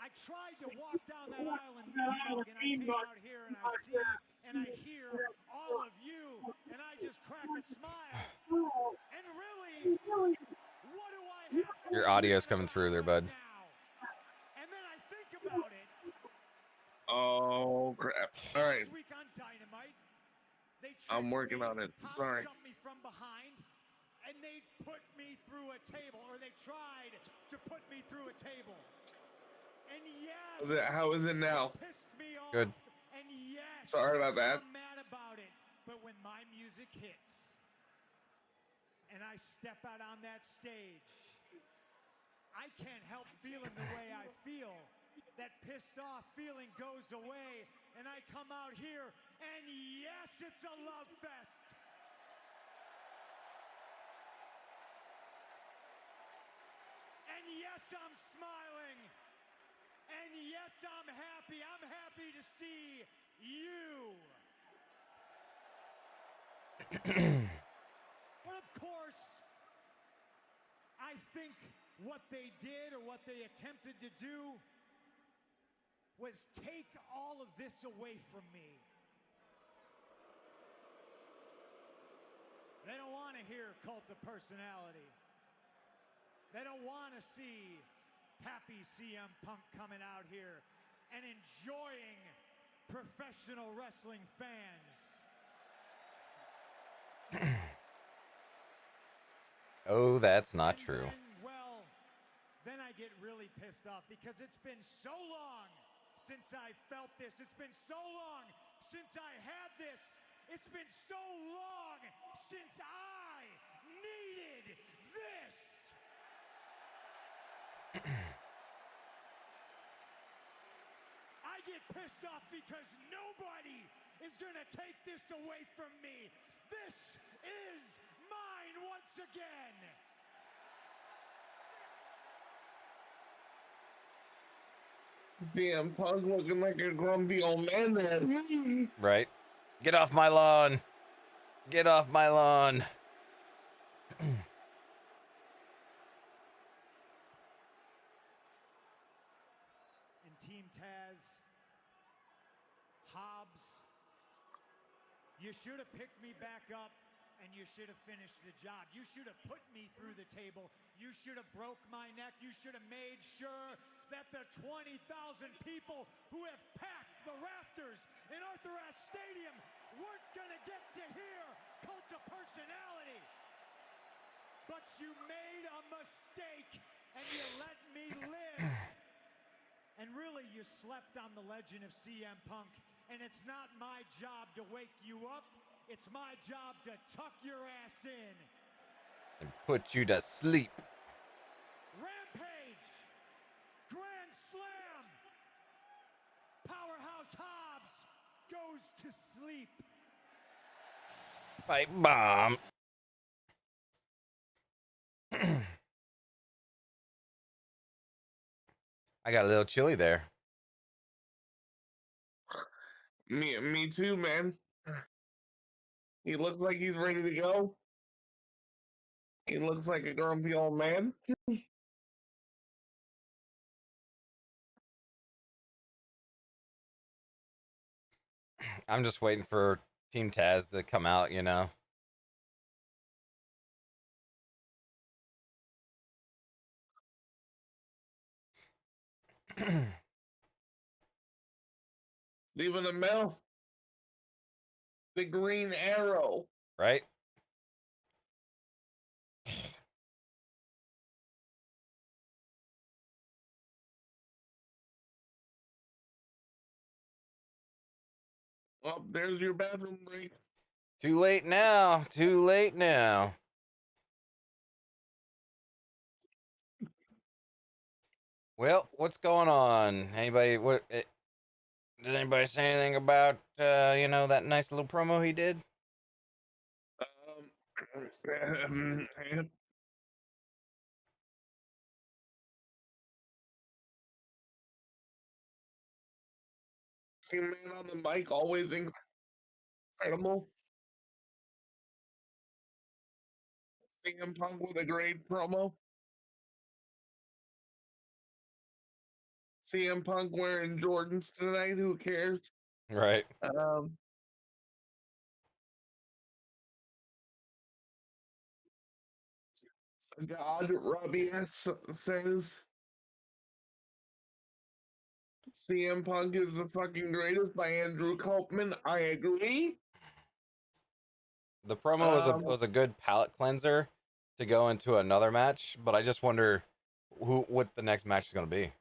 I tried to walk down that aisle in New York, and I came out here and I see and I hear all of you, and I just crack a smile. And really, what do I have to Your do audio's coming through there, bud. now? And then I think about it. Oh crap! All right, This week on Dynamite, they I'm tricked working me, on it. Hobbs Sorry. jumped me from behind, and they put me through a table, or they tried to put me through a table. And yes, How is it now? pissed me off. Good. And yes, Sorry about that. I'm mad about it. But when my music hits and I step out on that stage, I can't help feeling the way I feel. That pissed off feeling goes away, and I come out here, and yes, it's a love fest. And yes, I'm smiling. And yes, I'm happy. I'm happy to see you. But of course, I think what they did or what they attempted to do was take all of this away from me. They don't want to hear Cult of Personality. They don't want to see happy CM Punk coming out here and enjoying professional wrestling fans. Oh, that's not true. Then I get really pissed off because it's been so long since I felt this. It's been so long since I had this. It's been so long since I needed this. I get pissed off because nobody is going to take this away from me. This is mine once again. CM Punk looking like a grumpy old man there. Right. Get off my lawn. Get off my lawn. And Team Taz, Hobbs, you should have picked me back up and you should have finished the job. You should have put me through the table. You should have broke my neck. You should have made sure that the 20,000 people who have packed the rafters in Arthur Ashe Stadium weren't going to get to hear Cult of Personality. But you made a mistake and you let me live. And really, you slept on the legend of CM Punk. And it's not my job to wake you up. It's my job to tuck your ass in. And put you to sleep. Rampage. Grand Slam. Powerhouse Hobbs goes to sleep. Pipe bomb. I got a little chilly there. Me too, man. He looks like he's ready to go. He looks like a grumpy old man. I'm just waiting for Team Taz to come out, you know. Leaving the mouth. The Green Arrow. Right? Oh, there's your bathroom break. Too late now. Too late now. Well, what's going on? Anybody? Did anybody say anything about you know, that nice little promo he did? Man on the mic, always incredible. CM Punk with a great promo. CM Punk wearing Jordans tonight. Who cares? Right. God, Robbie S says CM Punk is the fucking greatest by Andrew Copeman. I agree. The promo was a good palate cleanser to go into another match, but I just wonder what the next match is going to be.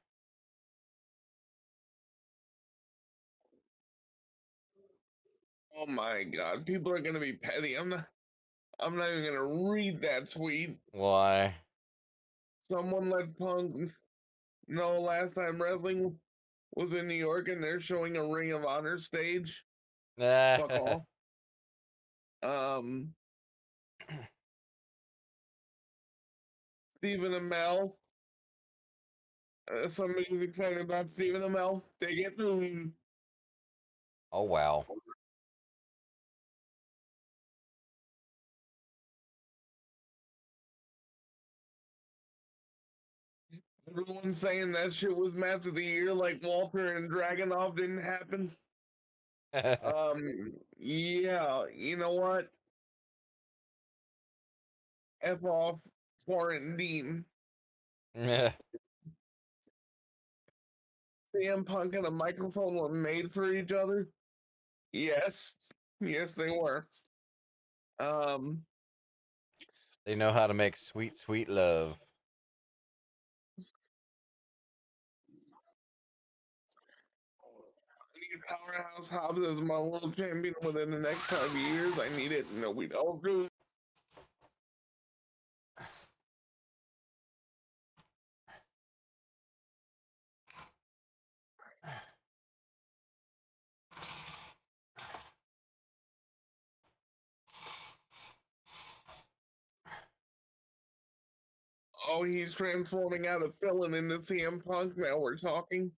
Oh my God, people are gonna be petty. I'm not even gonna read that tweet. Why? Someone let Punk know last time wrestling was in New York and they're showing a Ring of Honor stage. Fuck off. Stephen Amell. Somebody's excited about Stephen Amell. Take it. Oh wow. Everyone's saying that shit was match of the year, like Walter and Dragunov didn't happen. Yeah, you know what? F off Florent Dean. Yeah. CM Punk and a microphone were made for each other. Yes, yes, they were. They know how to make sweet, sweet love. I need Powerhouse Hobbs as my world champion within the next 5 years. I need it. No, we don't do. Oh, he's transforming out of villain into CM Punk. Now we're talking.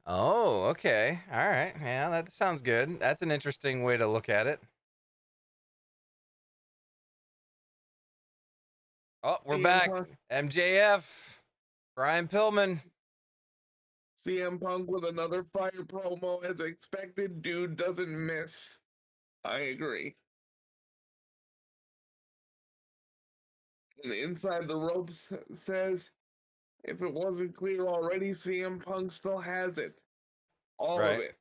Oh, okay. All right. Yeah, that sounds good. That's an interesting way to look at it. Oh, we're CM back. Punk. MJF. Brian Pillman. CM Punk with another fire promo as expected. Dude doesn't miss. I agree. And Inside the Ropes says, if it wasn't clear already, CM Punk still has it. All of it.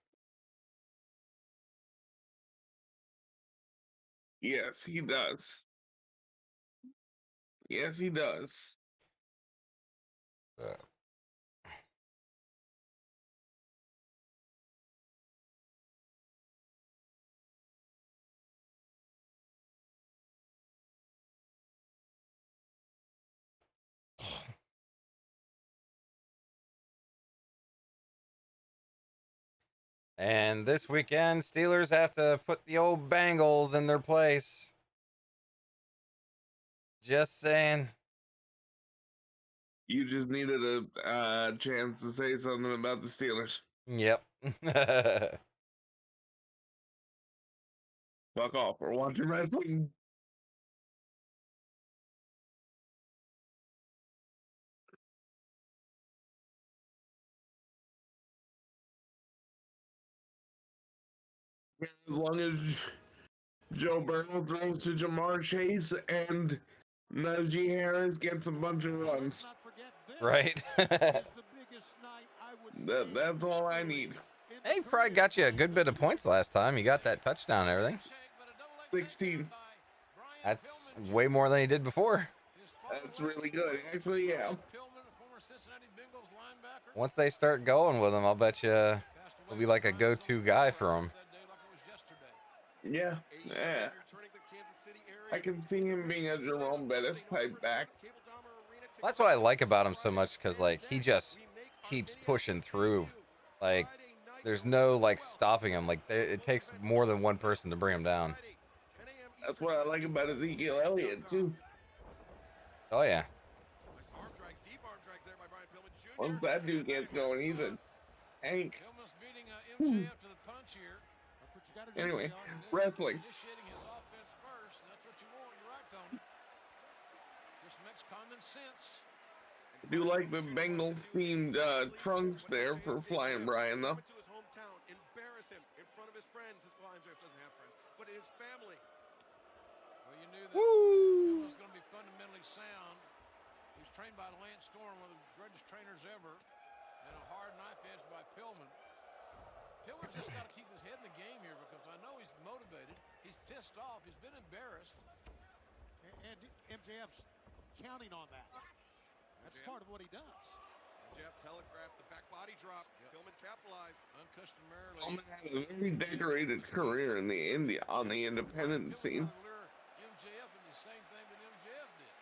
Yes, he does. Yes, he does. And this weekend, Steelers have to put the old Bengals in their place. Just saying. You just needed a chance to say something about the Steelers. Yep. Fuck off. We're watching wrestling. As long as Joe Burrow throws to Jamar Chase and Najee Harris gets a bunch of runs. Right. That's all I need. Hey, probably got you a good bit of points last time. You got that touchdown and everything. 16. That's way more than he did before. That's really good. Actually, yeah. Once they start going with him, I'll bet you he'll be like a go-to guy for him. Yeah. Yeah. I can see him being a Jerome Bettis type back. That's what I like about him so much, because like he just keeps pushing through. Like there's no like stopping him. Like it takes more than one person to bring him down. That's what I like about Ezekiel Elliott too. Oh yeah. Once that dude gets going, he's a tank. Anyway, wrestling. sense. I do like the Bengals themed trunks there for Flying Brian, though. To his hometown, embarrass him in front of his friends. Well, MJF doesn't have friends, but his family. Well, you knew that Pillman was going to be fundamentally sound. He was trained by Lance Storm, one of the greatest trainers ever, and a hard knife edge by Pillman. Pillman's just got to keep his head in the game here because I know he's motivated. He's pissed off. He's been embarrassed. And MJF's counting on that. That's part of what he does. MJF telegraphed the back body drop. Pillman capitalized. Uncustomarily. Pillman had a very decorated career in the on the independent scene. MJF and the same thing that MJF did.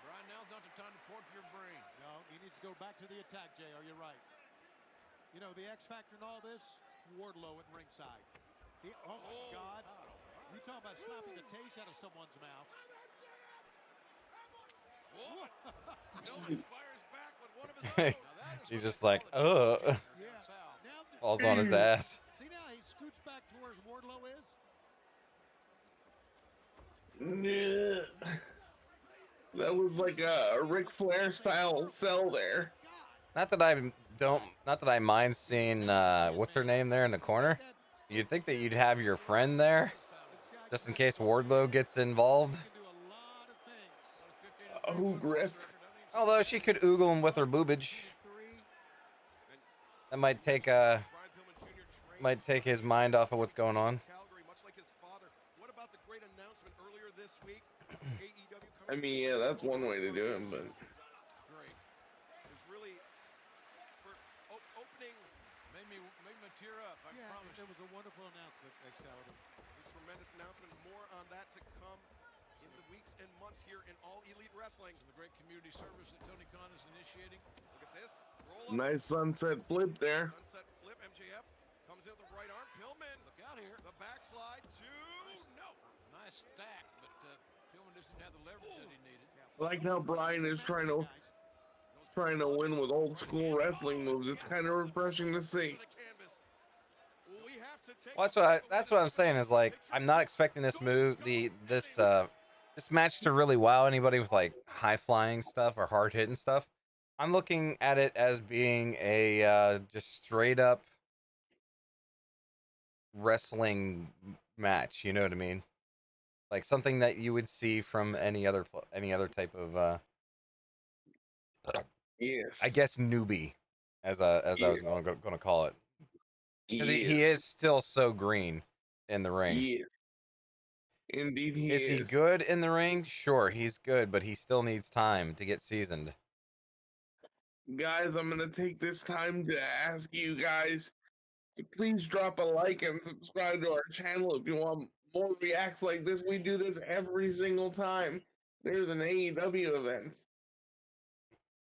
Brian, now's not the time to pork your brain. No, he needs to go back to the attack, JR. You're right. You know, the X factor in all this, Wardlow at ringside. Oh my God. You talk about slapping the taste out of someone's mouth. Pillman fires back with one of his own. He's just like, Yeah. falls on his ass. See now, he scoots back to where Wardlow is. Yeah. That was like a Ric Flair style sell there. Not that I mind seeing what's her name there in the corner. You'd think that you'd have your friend there, just in case Wardlow gets involved. Who, Griff? Although she could oogle him with her boobage. That might take his mind off of what's going on. I mean, yeah, that's one way to do it, but Made me tear up. I promise. It was a wonderful announcement, Excalibur. A tremendous announcement. More on that to come in the weeks and months here in All Elite Wrestling. The great community service that Tony Khan is initiating. Look at this. Roll up. nice sunset flip there. Sunset flip. MJF comes in with the right arm. Pillman. Look out here. The backslide to no. Nice stack, but Pillman doesn't have the leverage that he needed. I like how Brian is trying to win with old school wrestling moves. It's kind of refreshing to see. Well, that's what I'm saying is like I'm not expecting this this match to really wow anybody with like high flying stuff or hard hitting stuff. I'm looking at it as being a just straight up wrestling match. You know what I mean? Like something that you would see from any other type of Yes. I guess newbie, as I was going to call it. Because he is still so green in the ring. Yes. Indeed, he is. Is he good in the ring? Sure, he's good, but he still needs time to get seasoned. Guys, I'm going to take this time to ask you guys to please drop a like and subscribe to our channel if you want more reacts like this. We do this every single time there's an AEW event.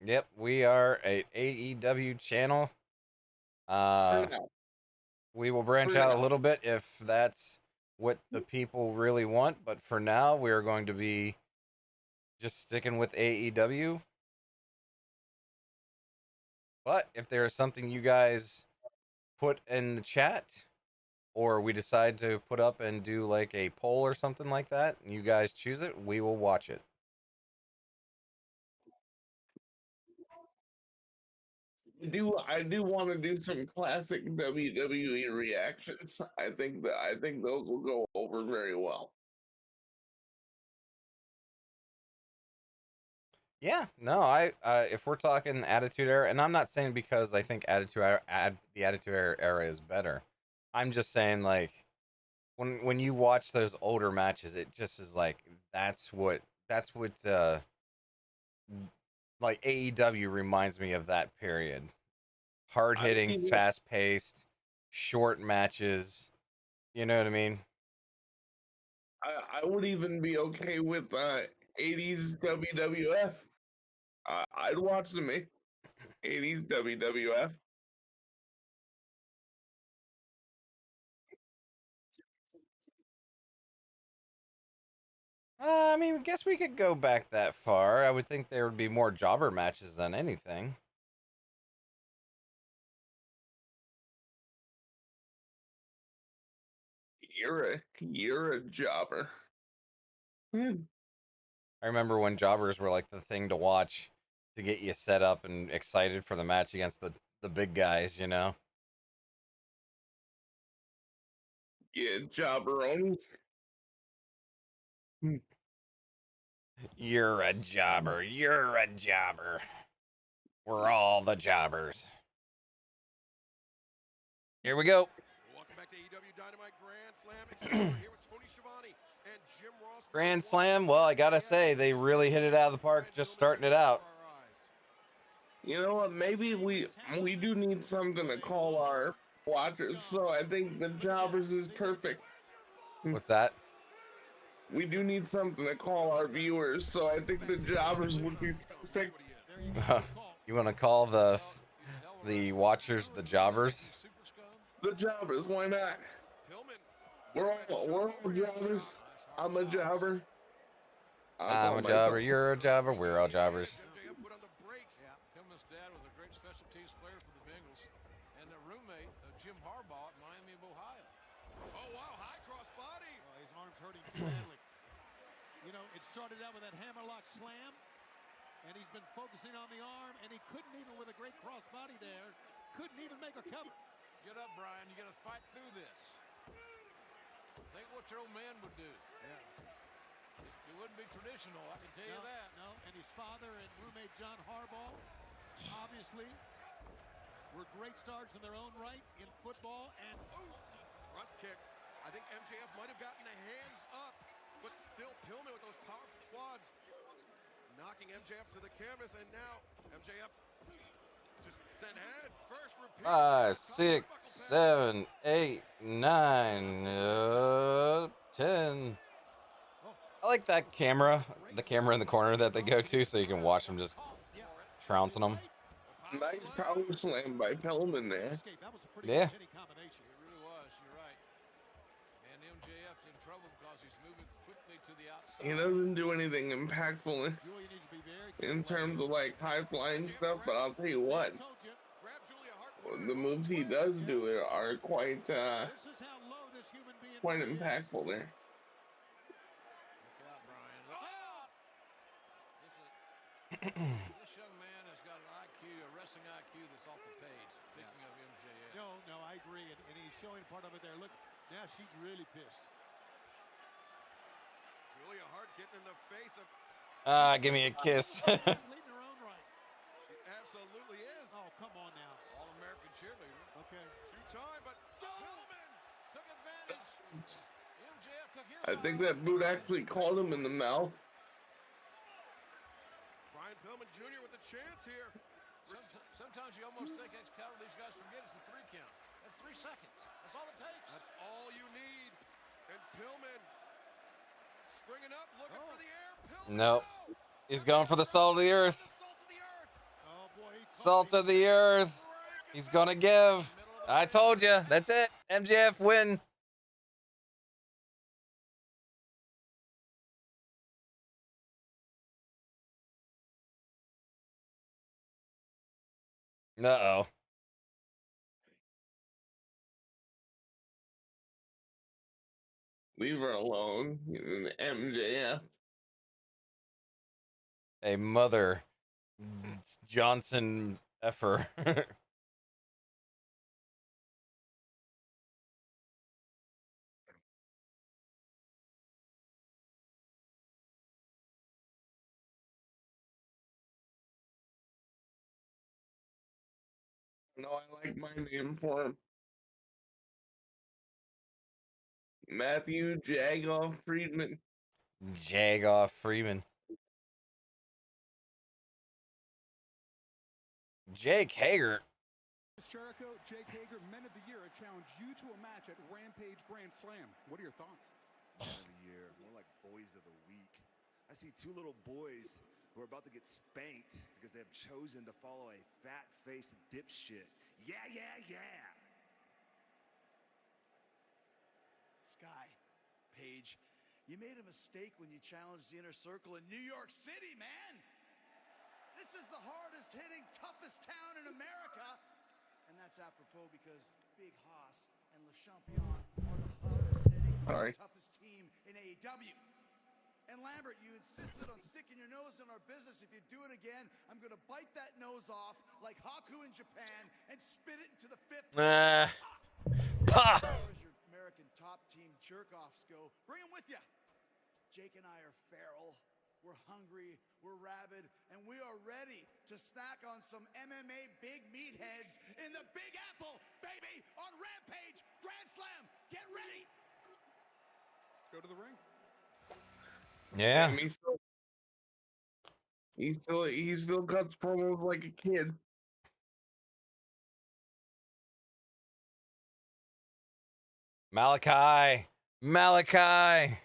Yep, we are an AEW channel. We will branch out a little bit if that's what the people really want, but for now, we are going to be just sticking with AEW. But if there is something you guys put in the chat, or we decide to put up and do like a poll or something like that, and you guys choose it, we will watch it. I do want to do some classic WWE reactions. I think those will go over very well. Yeah, no, if we're talking Attitude Era, and I'm not saying because I think the Attitude Era is better. I'm just saying like when you watch those older matches, it just is like that's what like AEW reminds me of that period. Hard hitting, fast paced, short matches. You know what I mean? I would even be okay with 80s WWF. I'd watch them 80s WWF. I mean, I guess we could go back that far. I would think there would be more jobber matches than anything. You're a jobber. I remember when jobbers were like the thing to watch to get you set up and excited for the match against the big guys, you know? Yeah, jobberoni. You're a jobber. You're a jobber. We're all the jobbers. Here we go. Welcome back to AEW Dynamite Grand Slam. Excited we're here with Tony Schiavone and Jim Ross. Grand Slam. Well, I gotta say, they really hit it out of the park just starting it out. You know what? Maybe we do need something to call our watchers. So I think the jobbers is perfect. What's that? We do need something to call our viewers. So I think the jobbers would be perfect. You want to call the watchers the jobbers? The jobbers, why not? We're all jobbers. I'm a jobber. I'm a jobber. You're a jobber. We're all jobbers. Yeah, Pillman's dad was a great special teams player for the Bengals, and a roommate, Jim Harbaugh, at Miami of Ohio. Oh wow, high cross body. His arm's hurting badly. You know, it started out with that hammerlock slam, and he's been focusing on the arm, and he couldn't even, with a great cross body there, couldn't even make a cover. Get up, Brian. You got to fight through this. Think what your old man would do. Yeah. It wouldn't be traditional, I can tell you that. No, and his father and roommate John Harbaugh, obviously, were great stars in their own right in football. And Thrust kick. I think MJF might have gotten the hands up, but still Pillman with those powerful quads, knocking MJF to the canvas, and now MJF just sent head first. Repeat. 5, 6, 7, 8, 9, 10. I like that camera, the camera in the corner that they go to, so you can watch them just trouncing them. Nice power slam by Pillman there. Yeah. It really was, you're right. And MJF's in trouble because he's moving quickly to the outside. He doesn't do anything impactful in terms of like high flying stuff, but I'll tell you what, the moves he does do are quite impactful there. This young man has got an IQ, a wrestling IQ that's off the page. Speaking of MJF. No, I agree, and he's showing part of it there. Look, now she's really pissed. Julia Hart getting in the face of. Give me a kiss. Leading her own right. She absolutely is. Oh, come on now. All-American cheerleader. Okay. Two-time, but Pillman Took advantage. MJF took his I think that boot actually caught him in the mouth. Brian Pillman Jr. with a chance here. Sometimes you almost think that's kind of these guys forget it's a 3 count. That's 3 seconds. That's all it takes. That's all you need. And Pillman springing up, looking for the air. Pillman. Nope. He's going for the salt of the earth. Salt of the earth. Oh, boy. Salt of the earth. He's gonna give. I told you. That's it. MJF win. Uh-oh. Leave her alone, MJF. A mother Johnson effer. No, I like my name for him. Matthew Jagoff Friedman. Jagoff Freeman. Jake Hager. Jericho, Jake Hager, Men of the Year, challenge you to a match at Rampage Grand Slam. What are your thoughts? Men of the Year, more like Boys of the Week. I see two little boys who are about to get spanked because they have chosen to follow a fat-faced dipshit. Yeah. Sky, Paige, you made a mistake when you challenged the Inner Circle in New York City, man. This is the hardest hitting, toughest town in America. And that's apropos because Big Hoss and Le Champion are the hardest hitting, toughest team in AEW. And Lambert, you insisted on sticking your nose in our business. If you do it again, I'm going to bite that nose off like Haku in Japan and spit it into the fifth. Pah! As far as your American top team jerk-offs go, bring them with you. Jake and I are feral. We're hungry, we're rabid, and we are ready to snack on some MMA big meatheads in the Big Apple, baby, on Rampage Grand Slam. Get ready. Let's go to the ring. Yeah. Damn, he still cuts promos like a kid. Malakai. Malakai.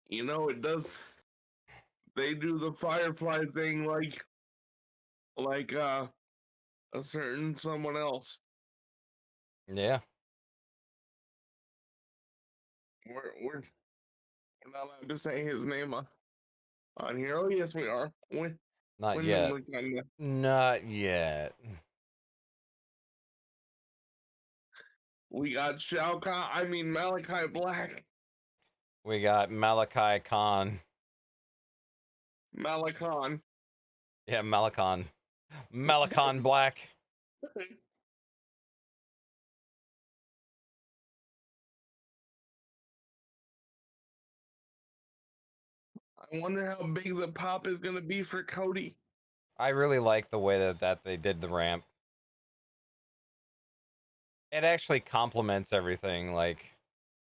You know, it does. They do the Firefly thing like a certain someone else. Yeah. We're not allowed to say his name on here. Oh yes, we are. Not yet. Not yet. We got Shao Kahn. I mean Malakai Black. We got Malakai Khan. Malakon. Yeah, Malakon. Malakon Black. I wonder how big the pop is going to be for Cody. I really like the way that they did the ramp. It actually complements everything, like,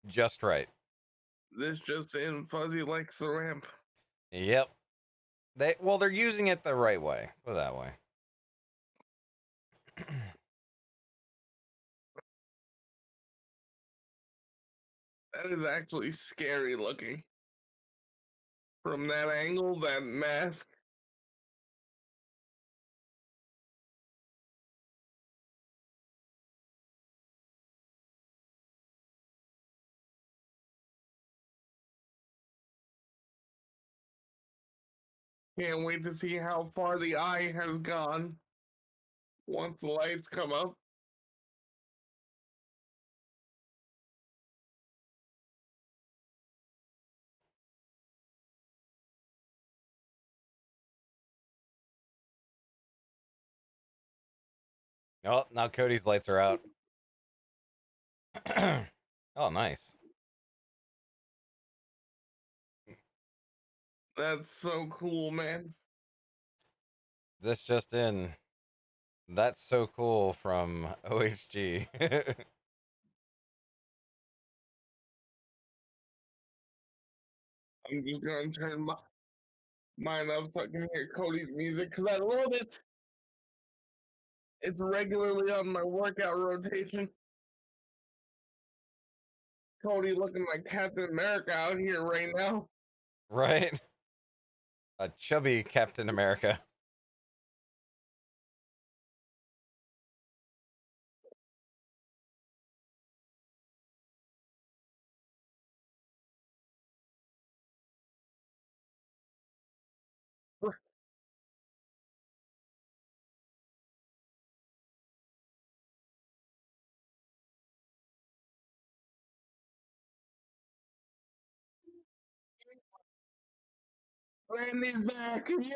just right. This just in, Fuzzy likes the ramp. Yep. They're using it the right way. Put it that way. That is actually scary looking. From that angle, that mask. Can't wait to see how far the eye has gone once the lights come up. Oh, now Cody's lights are out. Oh, nice. That's so cool, man. This just in. That's so cool from OHG. I'm just going to turn mine up so I can hear Cody's music because I love it. It's regularly on my workout rotation. Cody looking like Captain America out here right now. Right? A chubby Captain America. Randy's back. Yay!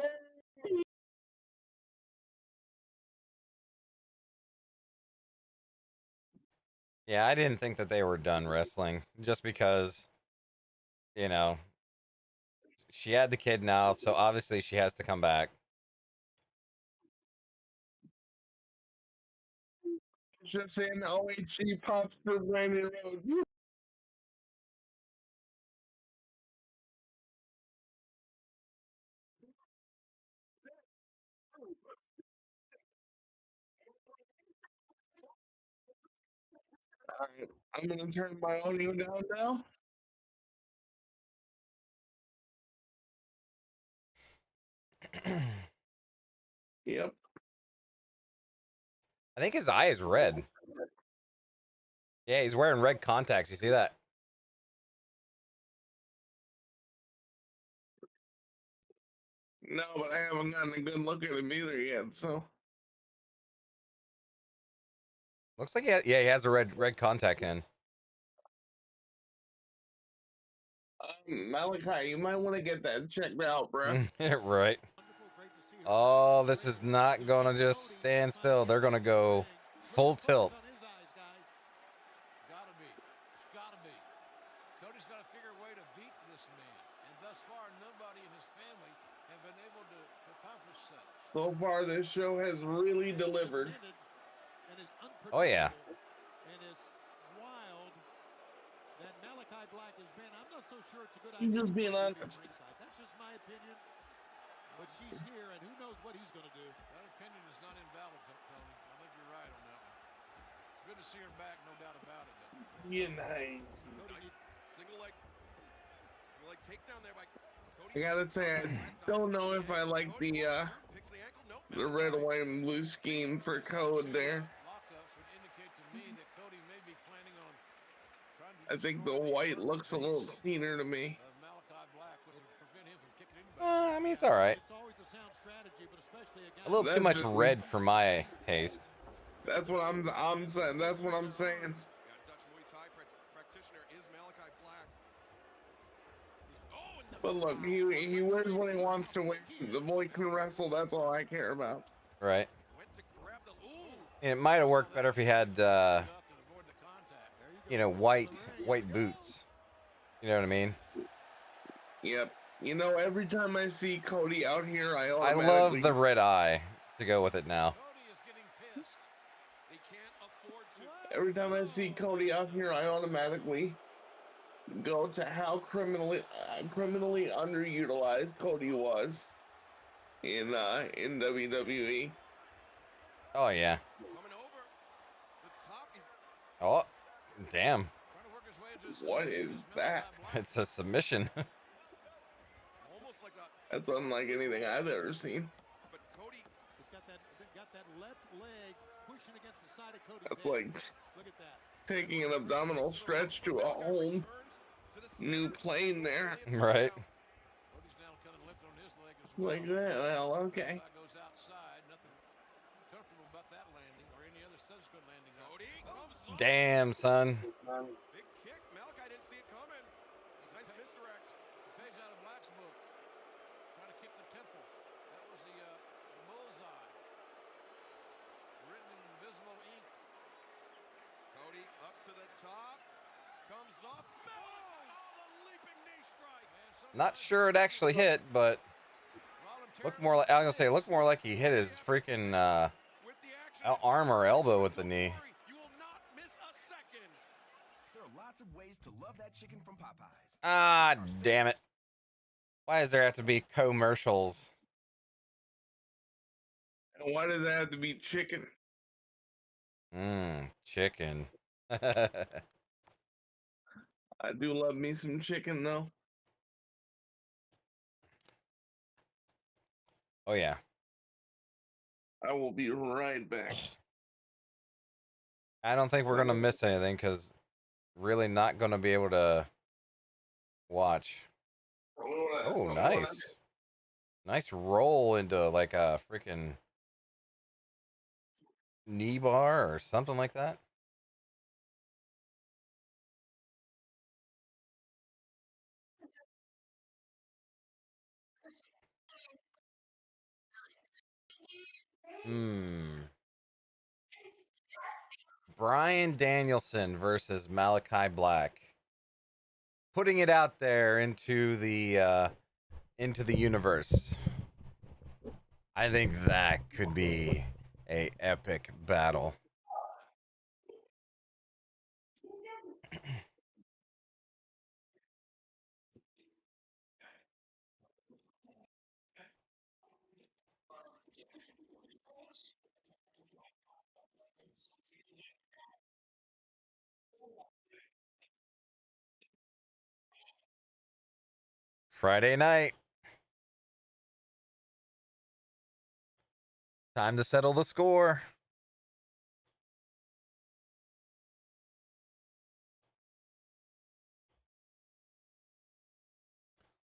Yeah, I didn't think that they were done wrestling just because, you know, she had the kid now, so obviously she has to come back. Just saying OHG pops for Randy Rhodes. Alright, I'm gonna turn my audio down now. Yep. I think his eye is red. Yeah, he's wearing red contacts. You see that? No, but I haven't gotten a good look at him either yet, so. Looks like he has a red contact in. Malakai, you might want to get that checked out, bro. Right. Oh, this is not gonna just stand still. They're gonna go full tilt. Gotta be. It's gotta be. Cody's got to figure a way to beat this man. And thus far, nobody in his family have been able to accomplish such. So far, this show has really delivered. Oh, yeah. And it's wild that Malakai Black has been. I'm not so sure it's a good He's idea. just being honest. That's just my opinion. But she's here, and who knows what he's going to do. That opinion is not invalid, Tony. I think you're right on that one. Good to see her back, no doubt about it. Yeah, nice. Single leg takedown there by Cody. I gotta say, I don't know if I like the red, white, and blue scheme for Code there. I think the white looks a little cleaner to me. I mean, it's all right. A little too much red for my taste. That's what I'm saying. That's what I'm saying. But look, he wins when he wants to win. The boy can wrestle. That's all I care about. Right. And it might have worked better if he had, you know, white boots. You know what I mean? Yep. You know, every time I see Cody out here, I love the red eye to go with it now. Every time I see Cody out here, I automatically go to how criminally underutilized Cody was in WWE. Oh yeah. Oh, damn. What is that? It's a submission. That's unlike anything I've ever seen. That's like taking an abdominal stretch to a whole new plane there. Right. Like that. Well, okay. Damn, son. Big kick. Malakai didn't see it coming. Nice misdirect. Page out of Black's book. Trying to kick the temple. That was the bullseye. Written in invisible ink. Cody up to the top. Comes up. Oh, the leaping knee strike. Not sure it actually hit, but looked more like, I was gonna say, looked more like he hit his freaking arm or elbow with the knee. Of ways to love that chicken from Popeyes. Ah, damn it. Why does there have to be commercials? And why does that have to be chicken? Chicken. I do love me some chicken, though. Oh, yeah. I will be right back. I don't think we're going to miss anything because really not going to be able to watch. Oh, nice. Nice roll into like a freaking knee bar or something like that. Bryan Danielson versus Malakai Black. Putting it out there into the universe. I think that could be a epic battle. Friday night. Time to settle the score.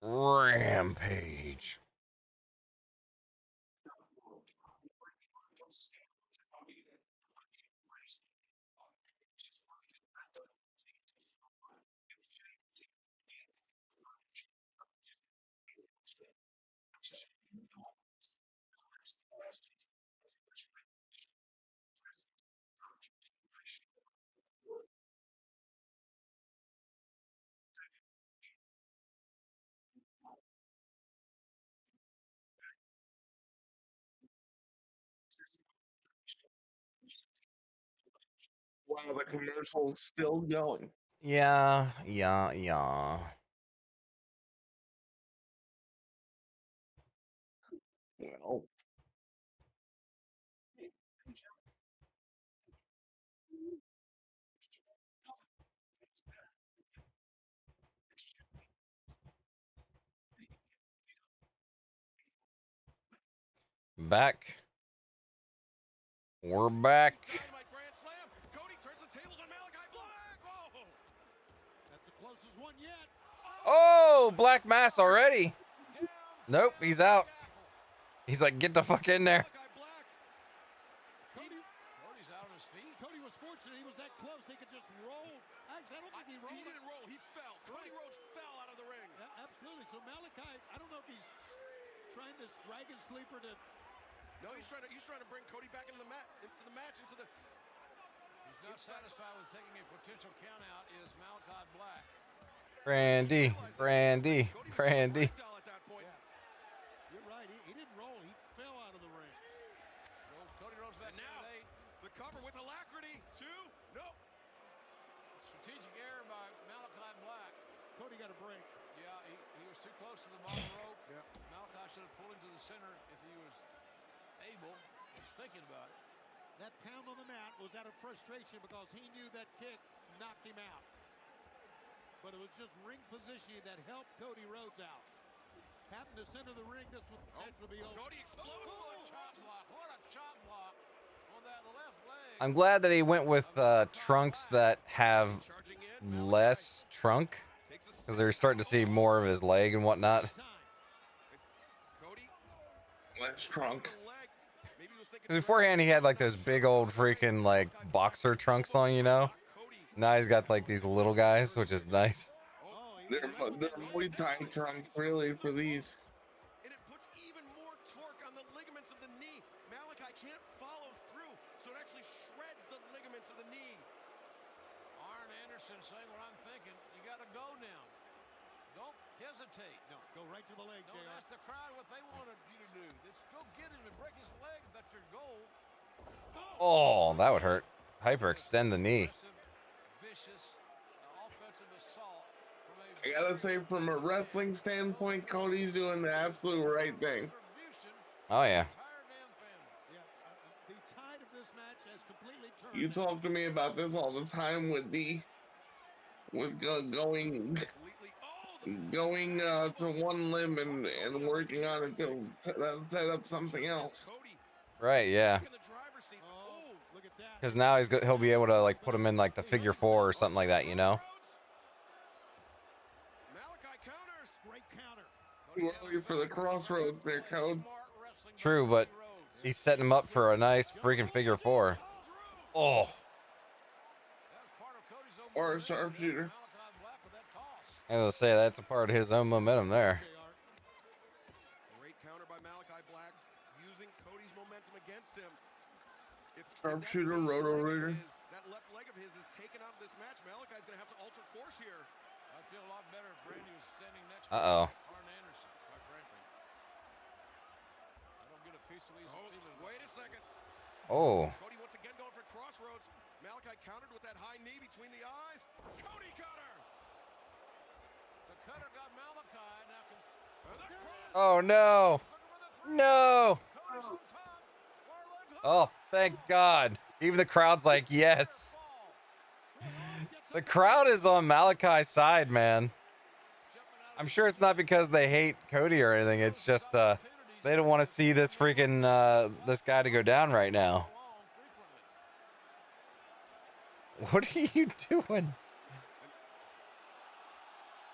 Rampage. Wow, the commercial's still going. Yeah. Well, Back. We're back. Dynamite Grand Slam. Cody turns the tables on Malakai Black. Whoa. That's the closest one yet. Oh, Black Mass already. Nope, he's out. He's like, get the fuck in there. Cody's out on his feet. Cody was fortunate he was that close. He could just roll. Actually, I don't think he rolled. He didn't roll. He fell. Cody Rhodes fell out of the ring. Yeah, absolutely. So Malakai, I don't know if he's trying this dragon sleeper to. No, he's trying to bring Cody back into the match. He's not satisfied with taking a potential count out. Is Malakai Black? Brandy. You're right. He didn't roll. He fell out of the ring. Well, Cody Rhodes back now. The cover with alacrity. 2. Nope. Strategic error by Malakai Black. Cody got a break. Yeah, he was too close to the bottom rope. Yeah. Malakai should have pulled him to the center if he was able and thinking about it. That pound on the mat was out of frustration because he knew that kick knocked him out. But it was just ring positioning that helped Cody Rhodes out. Happened to center the ring, this match will be over. Cody exploded. What a chop block. What a chop block on that left leg. I'm glad that he went with trunks that have less trunk, because they're starting to see more of his leg and whatnot. less trunk. Because beforehand he had like those big old freaking like boxer trunks on, you know. Now he's got like these little guys, which is nice. They're Muay Thai trunks really for these. And it puts even more torque on the ligaments of the knee. Malakai can't follow through, so it actually shreds the ligaments of the knee. Arn Anderson saying what I'm thinking. You got to go now. Don't hesitate. No, go right to the leg, Don't JR. ask the crowd what they wanted you to do. Just go get him and break his leg. That's your goal. Oh, that would hurt. Hyperextend the knee. Vicious offensive assault from a I gotta say, from a wrestling standpoint, Cody's doing the absolute right thing. Oh yeah. The tide of this match has completely turned. You talk to me about this all the time with going to one limb and working on it to set up something else. Right, yeah. Because now he'll be able to like put him in like the figure 4 or something like that, you know. Too early for the crossroads there, Code. True, but he's setting him up for a nice freaking figure 4. Oh. Or a sharpshooter. I was gonna say that's a part of his own momentum there. Great counter by Malakai Black, using Cody's momentum against him. If Sharpshooter, roto-rooter. that left leg of his is taken out of this match, Malakai's going to have to alter course here. I feel a lot better if Brandy was standing next to Uh-oh. Arn Anderson, quite frankly. I don't get a piece of these feelings. Wait a second. Oh. Cody once again going for crossroads. Malakai countered with that high knee between the eyes. Cody cutter. The cutter got Malakai. Now can Oh no. No. Oh, thank God. Even the crowd's like, yes. The crowd is on Malakai's side, man. I'm sure it's not because they hate Cody or anything. It's just they don't want to see this freaking this guy to go down right now. What are you doing?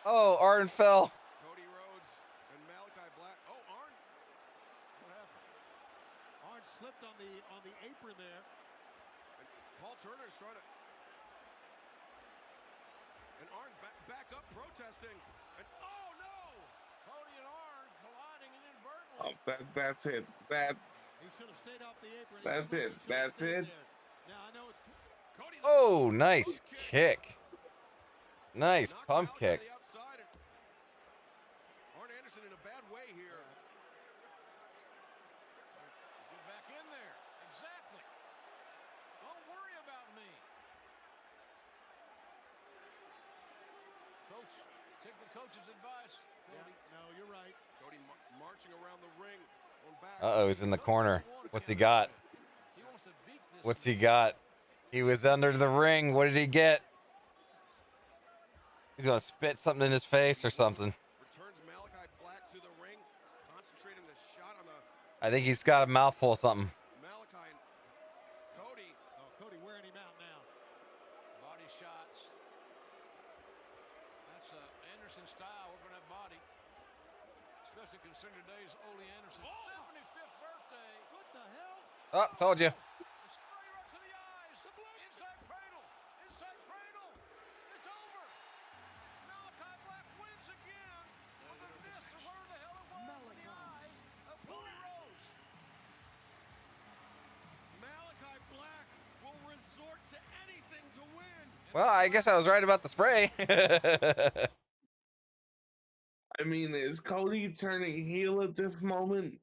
Oh, Arn fell. Cody Rhodes and Malakai Black. Oh, Arn. What happened? Arn slipped on the apron there. And Paul Turner's trying to. And Arn back up protesting. And oh no! Cody and Arn colliding inadvertently. Oh, that's it. He should have stayed off the apron. That's it. That's it. Now I know it's Cody. Oh, nice kick. Nice pump kick. Arn Anderson in a bad way here. Get back in there. Exactly. Don't worry about me. coach's advice, Cody. Yeah, no, you're right. Cody marching around the ring. Going back. Uh-oh, he's in the corner. What's he got? He wants to beat this What's he got? He was under the ring. What did he get? He's gonna spit something in his face or something. Returns Malakai Black to the ring, concentrating the shot on the I think he's got a mouthful of something. Malakai and Cody. Oh, Cody wearing him out now. body shots. That's Anderson style, working that body. Especially considering today's Ole Anderson 75th birthday. What the hell? Oh, told you. It's straight right to the eyes. Inside cradle. Inside cradle. It's over. Malakai Black wins again with a miss or whatever the hell it was in the eyes of Cody Rhodes. Malakai Black will resort to anything to win. Well, I guess I was right about the spray. I mean, is Cody turning heel at this moment?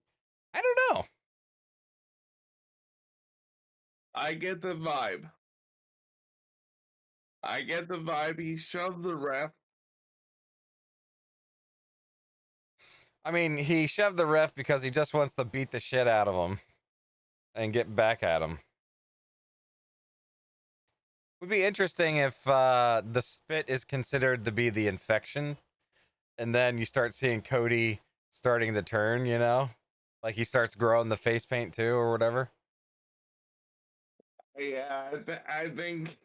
I don't know. I get the vibe. He shoved the ref. I mean, he shoved the ref because he just wants to beat the shit out of him and get back at him. Would be interesting if the spit is considered to be the infection, and then you start seeing Cody starting to turn, you know? Like he starts growing the face paint too or whatever. Yeah, I think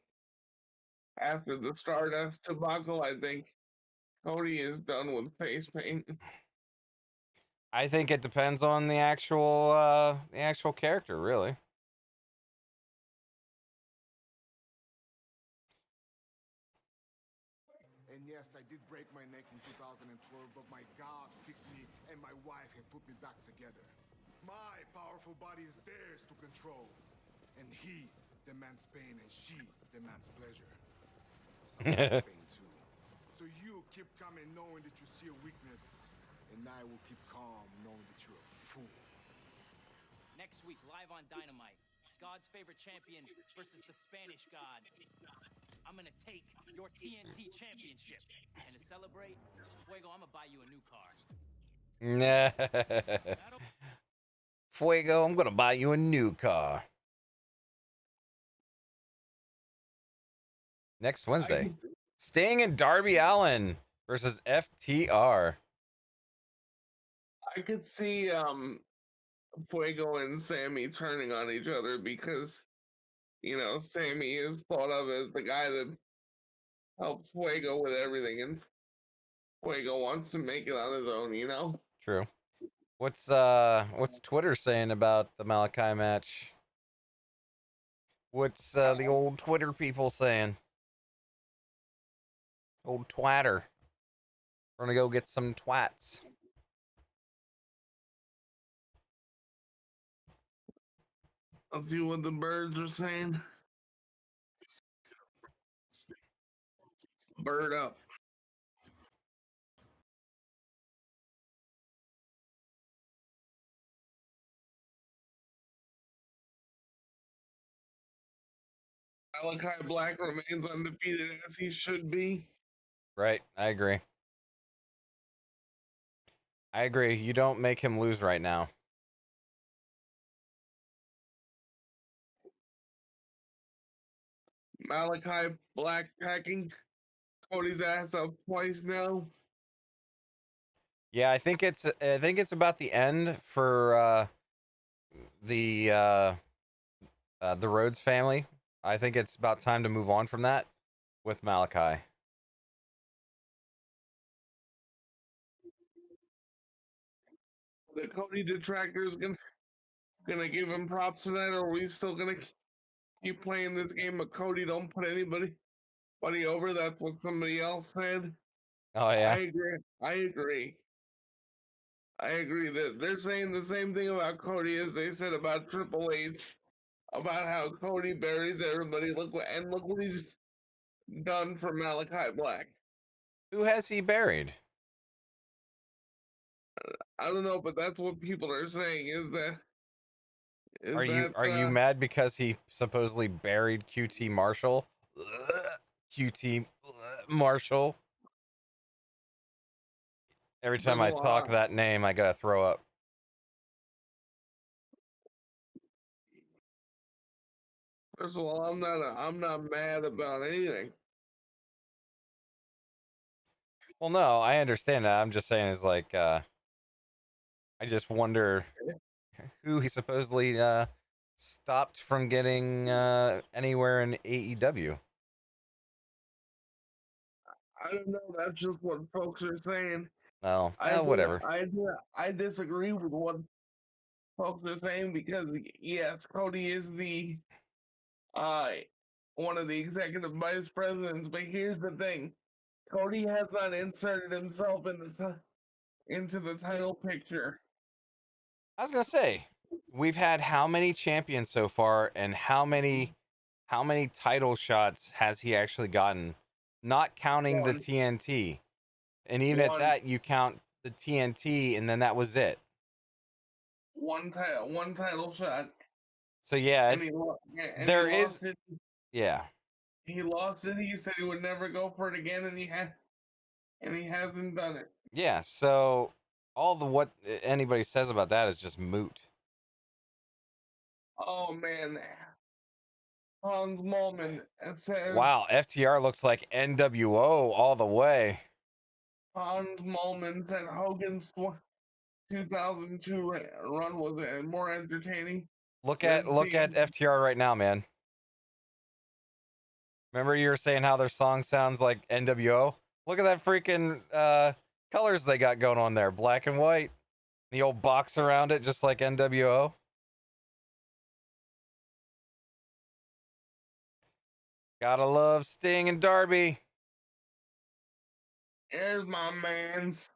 after the Stardust debacle, I think Cody is done with face paint. I think it depends on the actual character, really. And yes, I did break my neck in 2012, but my God fixed me and my wife have put me back together. My powerful body is theirs to control. And he demands pain and she demands pleasure. Sometimes pain too. So you keep coming knowing that you see a weakness, and I will keep calm knowing that you're a fool. Next week, live on Dynamite, God's favorite champion versus the Spanish God. I'm gonna take your TNT championship. And to celebrate, Fuego, I'm gonna buy you a new car. Fuego, I'm gonna buy you a new car. Next Wednesday, Sting and Darby Allin versus FTR. I could see Fuego and Sammy turning on each other because, you know, Sammy is thought of as the guy that helped Fuego with everything, and Fuego wants to make it on his own, you know? True. What's Twitter saying about the Malakai match? What's the old Twitter people saying? Old twatter. We're gonna go get some twats. Let's see what the birds are saying. Bird up. Malakai Black remains undefeated as he should be. Right, I agree. I agree. You don't make him lose right now. Malakai Black packing Cody's ass up twice now. Yeah, I think it's about the end for the Rhodes family. I think it's about time to move on from that with Malakai. The Cody detractors gonna give him props tonight, or are we still gonna keep playing this game of Cody don't put anybody over? That's what somebody else said. Oh yeah. I agree that they're saying the same thing about Cody as they said about Triple H, about how Cody buries everybody. Look what he's done for Malakai Black. Who has he buried? I don't know, but that's what people are saying. Are you mad because he supposedly buried QT Marshall? QT Marshall. Every time I talk that name, I gotta throw up. First of all, I'm not mad about anything. Well, no, I understand that. I'm just saying is like, I just wonder who he supposedly stopped from getting anywhere in AEW. I don't know. That's just what folks are saying. Oh, whatever. I disagree with what folks are saying because yes, Cody is the one of the executive vice presidents. But here's the thing: Cody has not inserted himself into the title picture. I was gonna say, we've had how many champions so far, and how many title shots has he actually gotten? Not counting the TNT, and even at that, you count the TNT, and then that was it. One title shot. So yeah, there is. Yeah. He lost it. He said he would never go for it again, and he hasn't done it. Yeah. So all the what anybody says about that is just moot. Oh man, Hans Malman says. Wow, FTR looks like NWO all the way. Hans Malman said Hogan's 2002 run was more entertaining. Look at FTR right now, man. Remember you were saying how their song sounds like NWO? Look at that freaking colors they got going on there. Black and white. The old box around it, just like NWO. Gotta love Sting and Darby. There's my mans.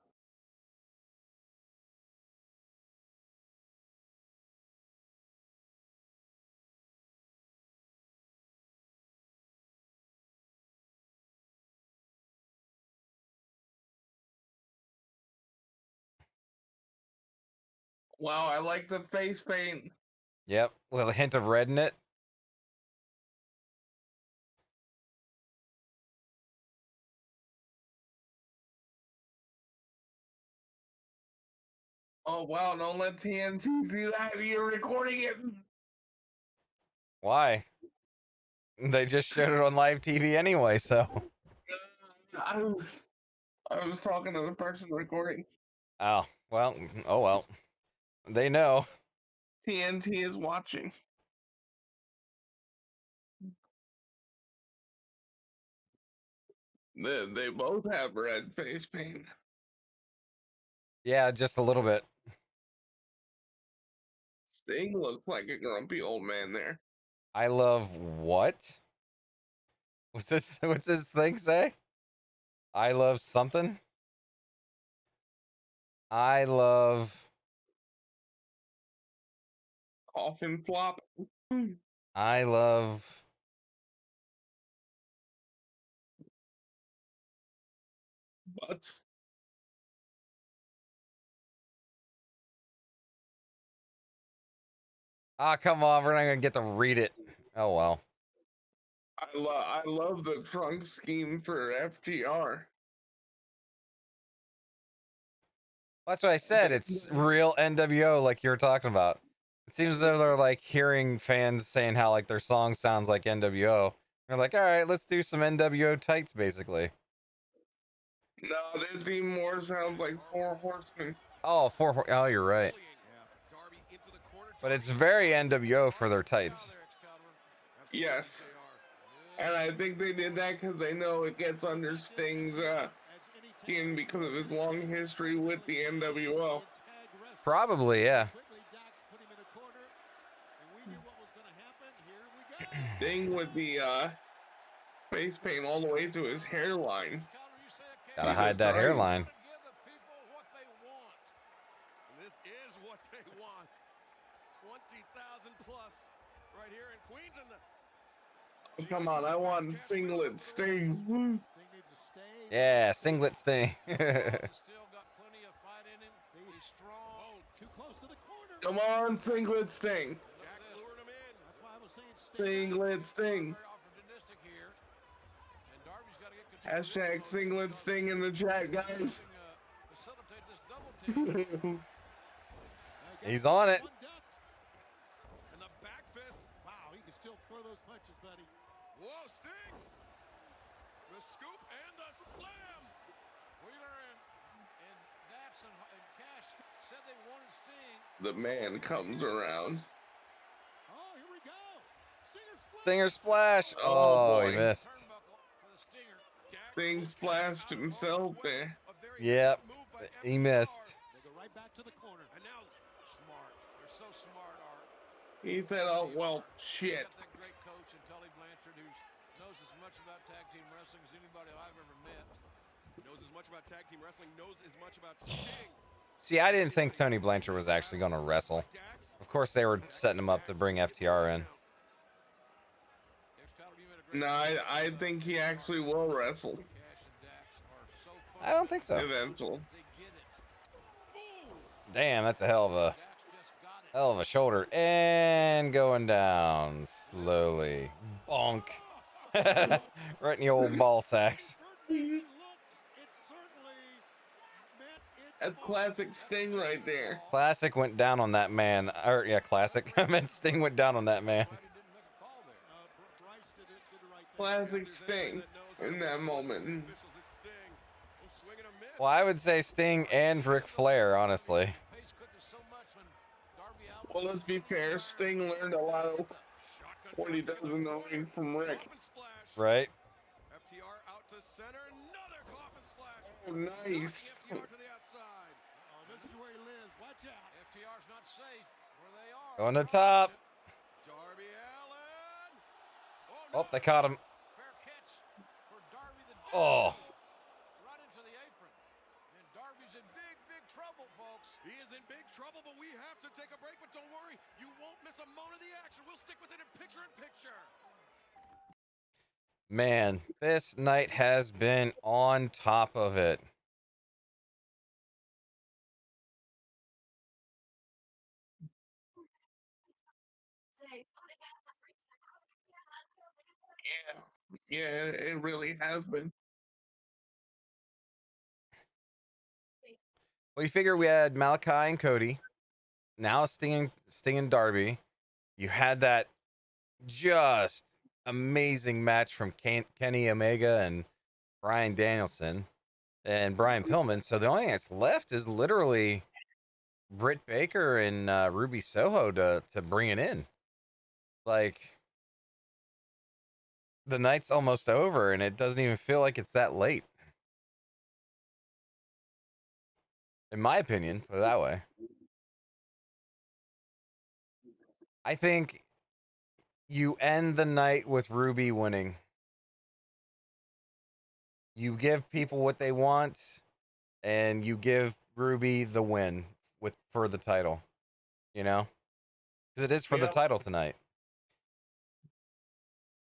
Wow, I like the face paint. Yep, with a hint of red in it. Oh wow, don't let TNT see that. You're recording it. Why? They just showed it on live TV anyway, so. I was talking to the person recording. Oh, well. Oh, well. They know. TNT is watching. They both have red face paint. Yeah, just a little bit. Sting looks like a grumpy old man there. I love what? What's this thing say? I love something? I love Coffin flop. I love butts. Ah, come on, we're not gonna get to read it. Oh well. I love the trunk scheme for FTR. That's what I said. It's real NWO, like you were talking about. It seems as though they're like hearing fans saying how like their song sounds like NWO. They're like, all right, let's do some NWO tights, basically. No, their theme more sounds like Four Horsemen. Oh, oh, you're right. But it's very NWO for their tights. Yes. And I think they did that because they know it gets under Sting's skin because of his long history with the NWO. Probably, yeah. Sting with the face paint all the way to his hairline. Gotta hide that hairline. This is what they want. 20,000 plus right here in Queens. And Come on, I want singlet Sting. Yeah, singlet Sting. Come on, singlet Sting. Singlet Sting. Hashtag singlet Sting in the chat, guys. Sting. He's on it. And the back fist. Wow, he can still throw those punches, buddy. Whoa, Sting. The scoop and the slam. Wheeler and Dax and Cash said they wanted Sting. The man comes around. Oh, here we go. Stinger splash. Oh, Oh, boy. he missed. Sting splashed himself there. Yep, he missed. They go right back to the corner. And now, Smart. They're so smart, Art. He said, "Oh well, shit." Got that great coach in Tully Blanchard who knows as much about tag team wrestling as anybody I've ever met. knows as much about tag team wrestling, knows as much about Sting. See, I didn't think Tony Blanchard was actually going to wrestle. Of course, they were setting him up to bring FTR in. No, I think he actually will wrestle. I don't think so. Eventually. Damn, that's a hell of a shoulder. And going down slowly. Bonk. Right in the old ball sacks. That's classic Sting right there. Classic went down on that man. Or yeah, classic. I meant Sting went down on that man. Classic Sting in that moment. Well, I would say Sting and Ric Flair, honestly. Well, let's be fair. Sting learned a lot of what he does in the ring from Rick. Right? FTR out to center, another coffin splash. Oh, nice. FTR to the outside. Oh, this is where he lives. Watch out. FTR's not safe where they are. Going to top. Darby Allin. Oh, they caught him. Fair catch for Darby the Oh. right into the apron. And Darby's in big, big trouble, folks. He is in big trouble, but we have to take a break. But don't worry, you won't miss a moment of the action. We'll stick with it in picture-in-picture. Man, this night has been on top of it. Yeah, it really has been. Well, you figure we had Malakai and Cody. Now Sting and Darby. You had that just amazing match from Kenny Omega and Bryan Danielson and Brian Pillman. So the only thing that's left is literally Britt Baker and Ruby Soho to bring it in. Like, the night's almost over and it doesn't even feel like it's that late. In my opinion, put it that way. I think you end the night with Ruby winning. You give people what they want, and you give Ruby the win for the title. You know? Because it is for the title tonight.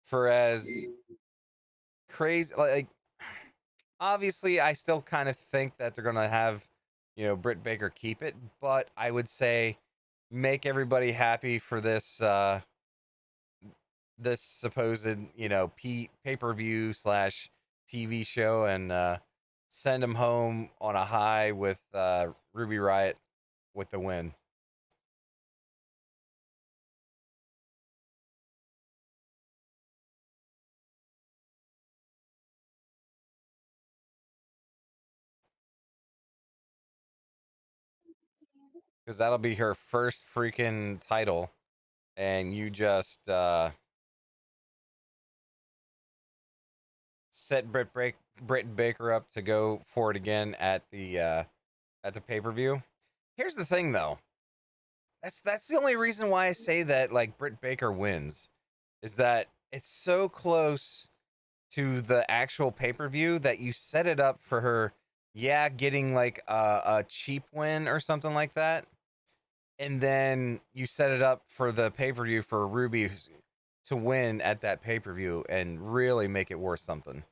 For as crazy, like, obviously, I still kind of think that they're going to have, Britt Baker keep it, but I would say make everybody happy for this this supposed pay-per-view / TV show, and send them home on a high with Ruby Riott with the win. Because that'll be her first freaking title, and you just set Britt Baker up to go for it again at the pay-per-view. Here's the thing, though. That's the only reason why I say that, like, Britt Baker wins, is that it's so close to the actual pay-per-view that you set it up for her, getting like a cheap win or something like that. And then you set it up for the pay-per-view for Ruby to win at that pay-per-view and really make it worth something.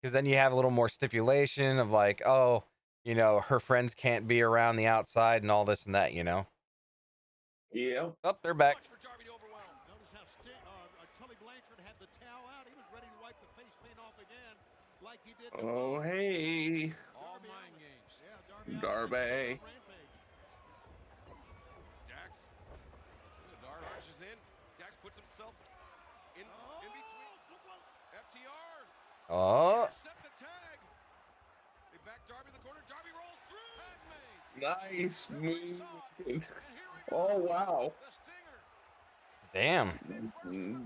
Because then you have a little more stipulation of like, oh, her friends can't be around the outside and all this and that, Yeah. Oh, they're back. Notice how Tully Blanchard had the towel out. He was ready to wipe the face paint off again, like he did. Oh, hey. All mind games. Yeah, Darby. Dax charges in. Dax puts himself in between. FTR. Oh. Intercept the tag. They back Darby in the corner. Darby rolls through. Nice move. Oh, wow. Damn.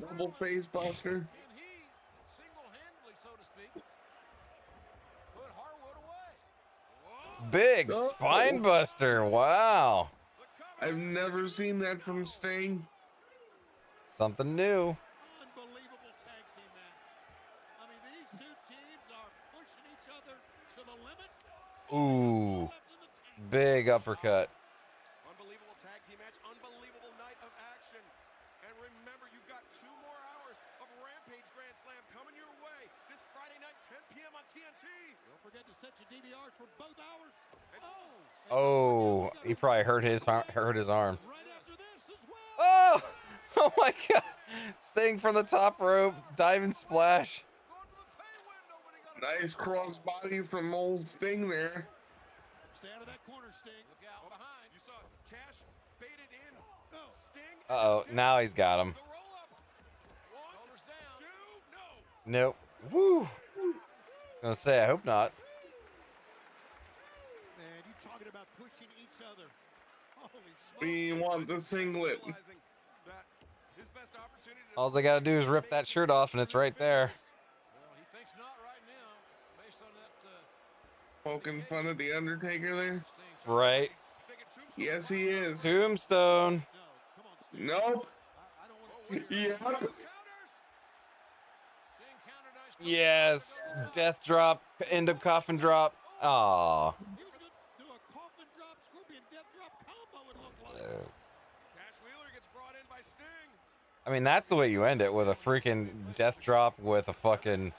Double face buster. Can he single-handedly, so to speak, put Harwood away? Big spine buster. Wow. I've never seen that from Sting. Something new. Unbelievable tag team match. I mean, these two teams are pushing each other to the limit. Ooh. Big uppercut. Unbelievable tag team match. Unbelievable night of action. And remember, you've got 2 more hours of Rampage Grand Slam coming your way this Friday night, 10 p.m. on TNT. Don't forget to set your DVRs for both hours. Oh, he probably hurt his arm. Right after this as well. Oh, oh my God! Sting from the top rope, diving splash. Nice crossbody from old Sting there. Stay out of that corner, Sting. Look out behind. You saw Cash baited in. Sting. Uh oh, now he's got him. The roll up. 1, 2, no. Nope. Woo. Gonna say, I hope not. Man, you talking about pushing each other. Holy smokes. We want the singlet. Realizing that his best opportunity to All they gotta do is rip that shirt off, and it's right there. Well, he thinks not right now, based on that. Poking fun at the Undertaker there. Right. Yes, he is. Tombstone. Nope. Yeah. Yes. Death drop. End of coffin drop. Aw. He was going to do a coffin drop, scorpion death drop combo, it looked like. Cash Wheeler gets brought in by Sting. I mean, that's the way you end it, with a freaking death drop with a fucking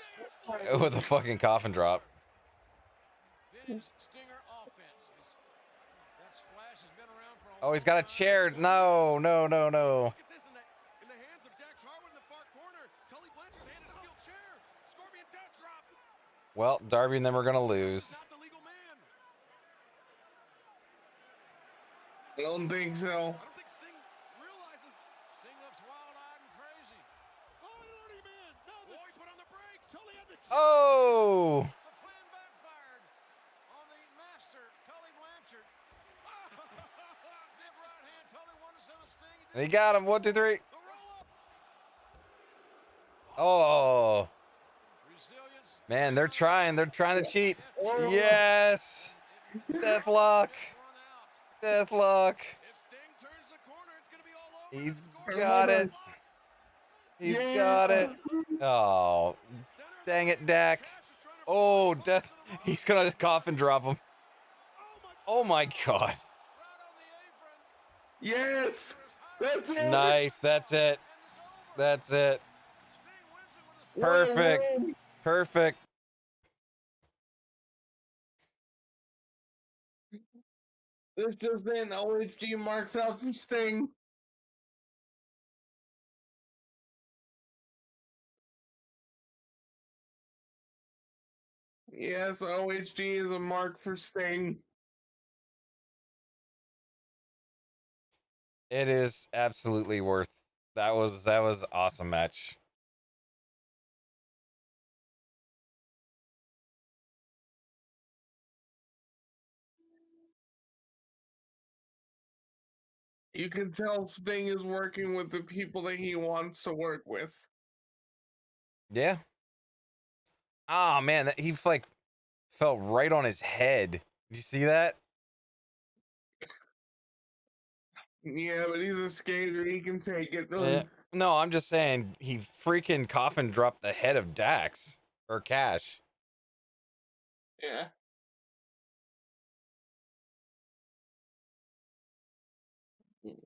coffin drop. Vintage Stinger offense. That splash has been around for a Oh, he's got a chair. No, no, no, no. Look at this in the hands of Dax Harwood in the far corner. Tully Blanchard's handed a steel chair. Scorpion death drop. Well, Darby and them are gonna lose. Not the legal man. I don't think so. I don't think Sting realizes. Sting looks wild-eyed and crazy. Oh, he already man. No, Oh, he put on the brakes. Tully had the Oh. The plan backfired on the master, Tully Blanchard. Dip right hand, Tully wanted to send a Sting. And he got him. 1, 2, 3. The roll up. Oh. Resilience. Man, they're trying. They're trying to cheat. Yes. Deathlock. Deathlock. If Sting turns the corner, it's going to be all over. He's got it. He's got it. Oh. Dang it, Dak. Oh, death. He's going to coffin drop him. Oh my God. Yes. That's it. Nice. That's it. That's it. Perfect. Perfect. This just in. OHG marks out for Sting. Yes, OHG is a mark for Sting. It is absolutely worth. That was awesome match. You can tell Sting is working with the people that he wants to work with. Yeah. Oh man, he like fell right on his head. Did you see that? Yeah, but he's a skater. He can take it. No, I'm just saying he freaking coffin dropped the head of Dax or Cash. Yeah.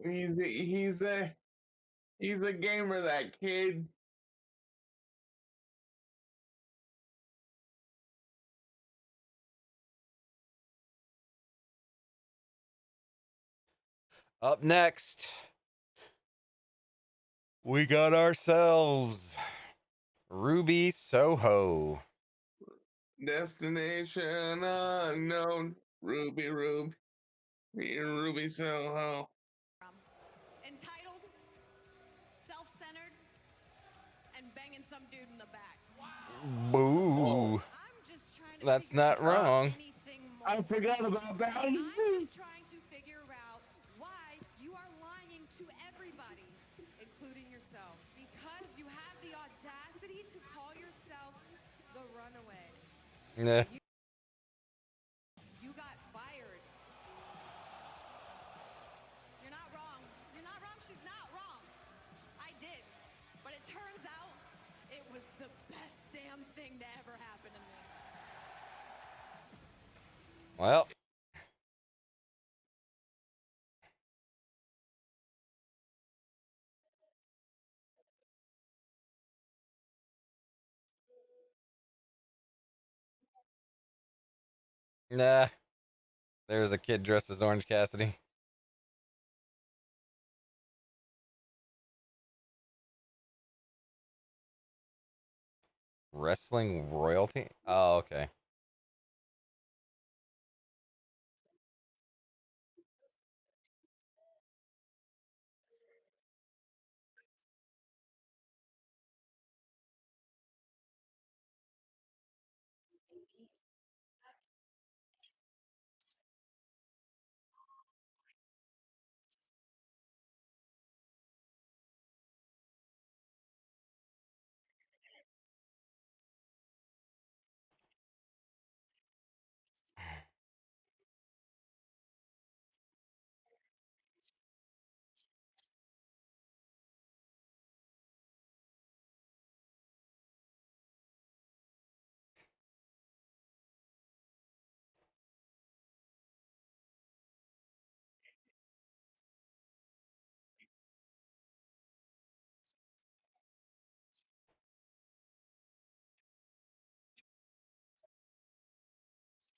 He's a gamer, that kid. Up next, we got ourselves Ruby Soho. Destination unknown. Ruby, Ruby Soho. Entitled, self-centered, and banging some dude in the back. Boo. That's not wrong. I forgot about that. I'm just trying to figure out why you are lying to everybody, including yourself, because you have the audacity to call yourself the runaway. Nah. You got fired. You're not wrong. You're not wrong. She's not wrong. I did. But it turns out it was the best damn thing to ever happen to me. Well. Nah. There's a kid dressed as Orange Cassidy. Wrestling royalty? Oh, okay.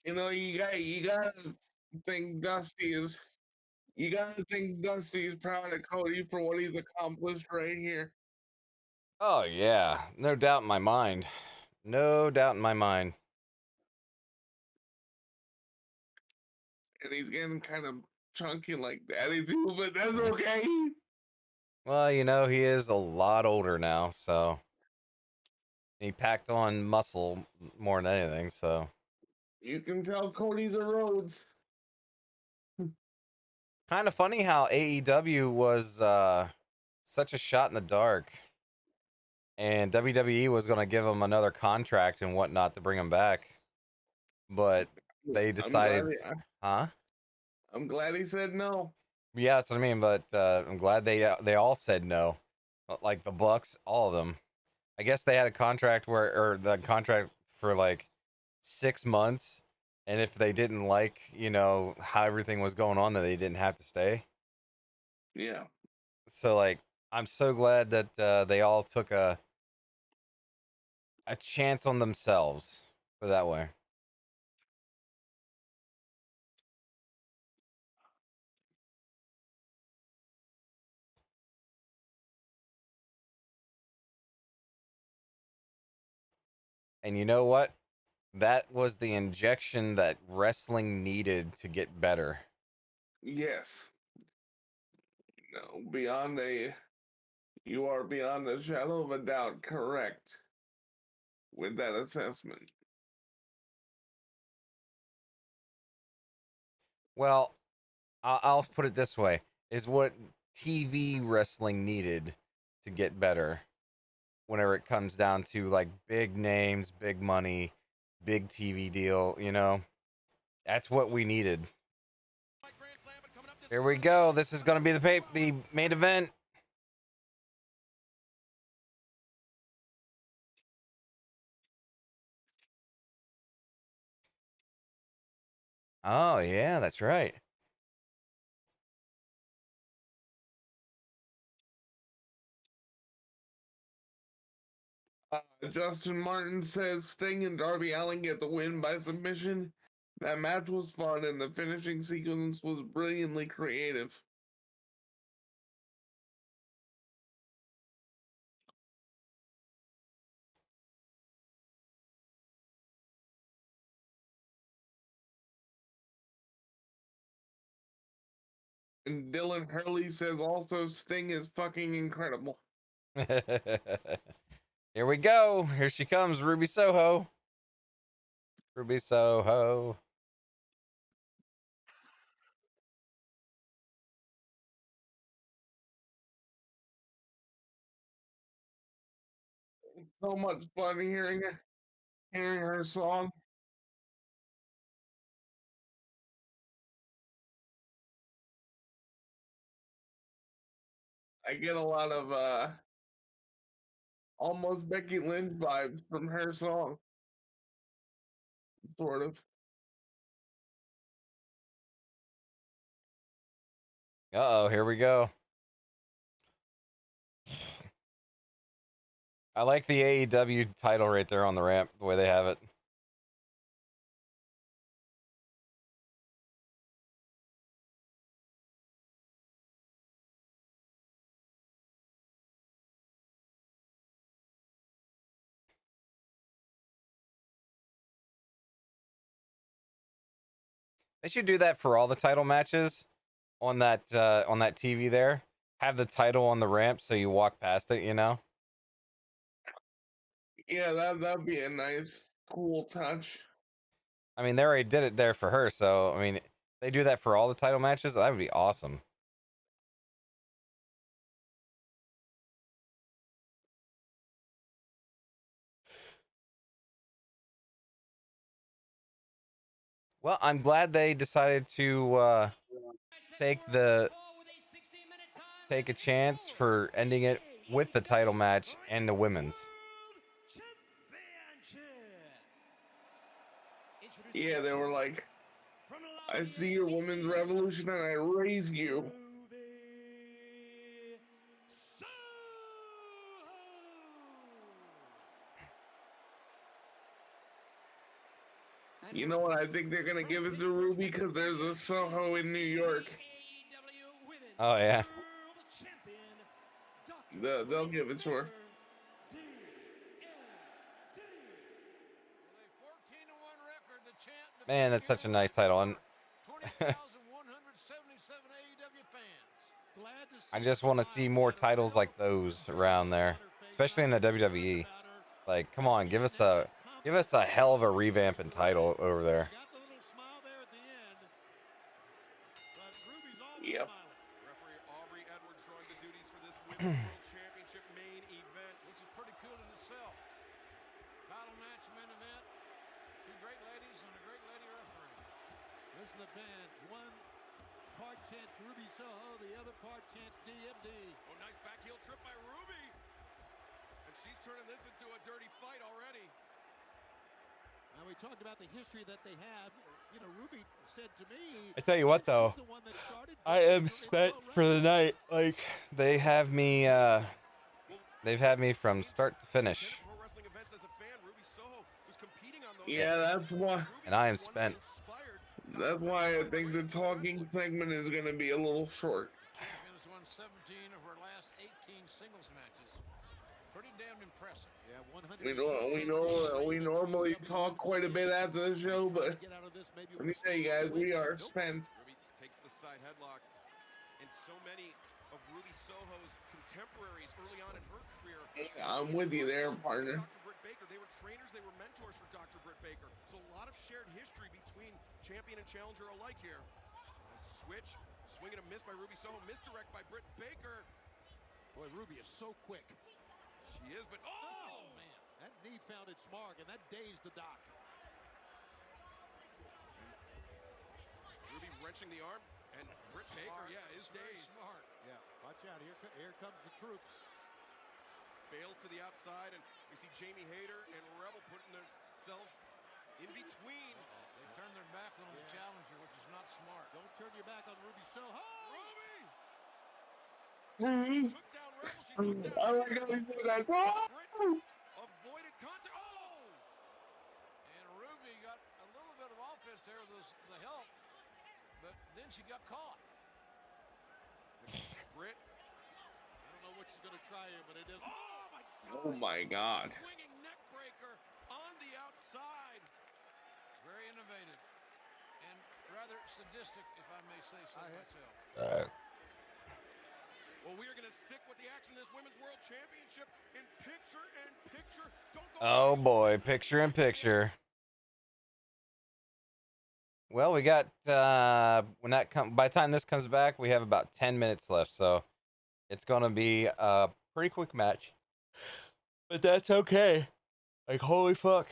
You know, you gotta think Dusty is. You gotta think Dusty is proud of Cody for what he's accomplished right here. Oh, yeah. No doubt in my mind. No doubt in my mind. And he's getting kind of chunky like Daddy too, but that's okay. Well, you know, he is a lot older now, so he packed on muscle more than anything, so. You can tell Cody's a Rhodes. Kind of funny how AEW was such a shot in the dark, and WWE was going to give him another contract and whatnot to bring him back, but they decided, huh? I'm glad he said no. Yeah, that's what I mean. But I'm glad they all said no, like the Bucks, all of them. I guess they had a contract or the contract for like 6 months, and if they didn't like, you know, how everything was going on, that they didn't have to stay. Yeah. So like, I'm so glad that they all took a chance on themselves, put it that way. And you know what? That was the injection that wrestling needed to get better. Yes. No, you are beyond a shadow of a doubt correct with that assessment. Well, I'll put it this way: is what TV wrestling needed to get better. Whenever it comes down to like big names, big money, big TV deal, you know, that's what we needed. Here we go. This is going to be the main event. Oh yeah, that's right. Justin Martin says Sting and Darby Allin get the win by submission. That match was fun and the finishing sequence was brilliantly creative. And Dylan Hurley says also Sting is fucking incredible. Here we go. Here she comes, Ruby Soho. Ruby Soho. It's so much fun hearing her song. I get a lot of almost Becky Lynch vibes from her song. Sort of. Uh-oh, here we go. I like the AEW title right there on the ramp, the way they have it. They should do that for all the title matches on that TV there. Have the title on the ramp so you walk past it, you know? Yeah, that'd be a nice, cool touch. I mean, they already did it there for her, so I mean, they do that for all the title matches. That would be awesome. Well, I'm glad they decided to take a chance for ending it with the title match and the women's. Yeah, they were like, I see your women's revolution and I raise you. You know what? I think they're gonna give us a Ruby because there's a Soho in New York. Oh yeah. They'll give it to her. Man, that's such a nice title. And I just want to see more titles like those around there, especially in the WWE. Like, come on, give us a hell of a revamping title over there. Yep. Referee Aubrey Edwards drawing the duties for this Women's World Championship main event, which is pretty cool in itself. Title match, main event. Two great ladies and a great lady referee. Listen to the fans. One part chants Ruby Soho, the other part chants D.M.D. Oh, nice back heel trip by Ruby. And she's turning this into a dirty fight already. Now we talked about the history that they have. You know, Ruby said to me, I tell you what, though, I am spent for the night. Like, they've had me from start to finish. Yeah, that's why. And I am spent. That's why I think the talking segment is gonna be a little short. Champion has won 17 of her last 18 singles matches. Pretty damn impressive. Yeah, 100. We normally talk quite a bit after the show, but let me tell you guys, we are spent. Ruby takes the side headlock, and so many of Ruby Soho's contemporaries early on in her career. Yeah, I'm with you there, partner. Dr. Britt Baker, they were trainers, they were mentors for Dr. Britt Baker. So a lot of shared history between champion and challenger alike here. Nice switch, swing and a miss by Ruby Soho, misdirect by Britt Baker. Boy, Ruby is so quick. She is, but oh man, that knee found its mark, and that dazed the Doc. Ruby wrenching the arm, and Britt Baker, is dazed. Smart. Yeah, watch out, here comes the troops. Bails to the outside, and we see Jamie Hayter and Rebel putting themselves in between. They turn their back on the challenger, which is not smart. Don't turn your back on Ruby Soho. Ruby! Mm-hmm. Took down Rebel, she took down Britt. Avoided contact. Oh! And Ruby got a little bit of offense there with the help, but then she got caught. Britt. I don't know what she's going to try here, but it is. Oh my God. Swinging neck breaker on the outside. Very innovative. And rather sadistic, if I may say so myself. Well, we are going to stick with the action of this Women's World Championship in picture-in-picture. Don't go. Oh boy, picture-in-picture. Well, we got by the time this comes back, we have about 10 minutes left, so it's gonna be a pretty quick match. But that's okay. Like, holy fuck.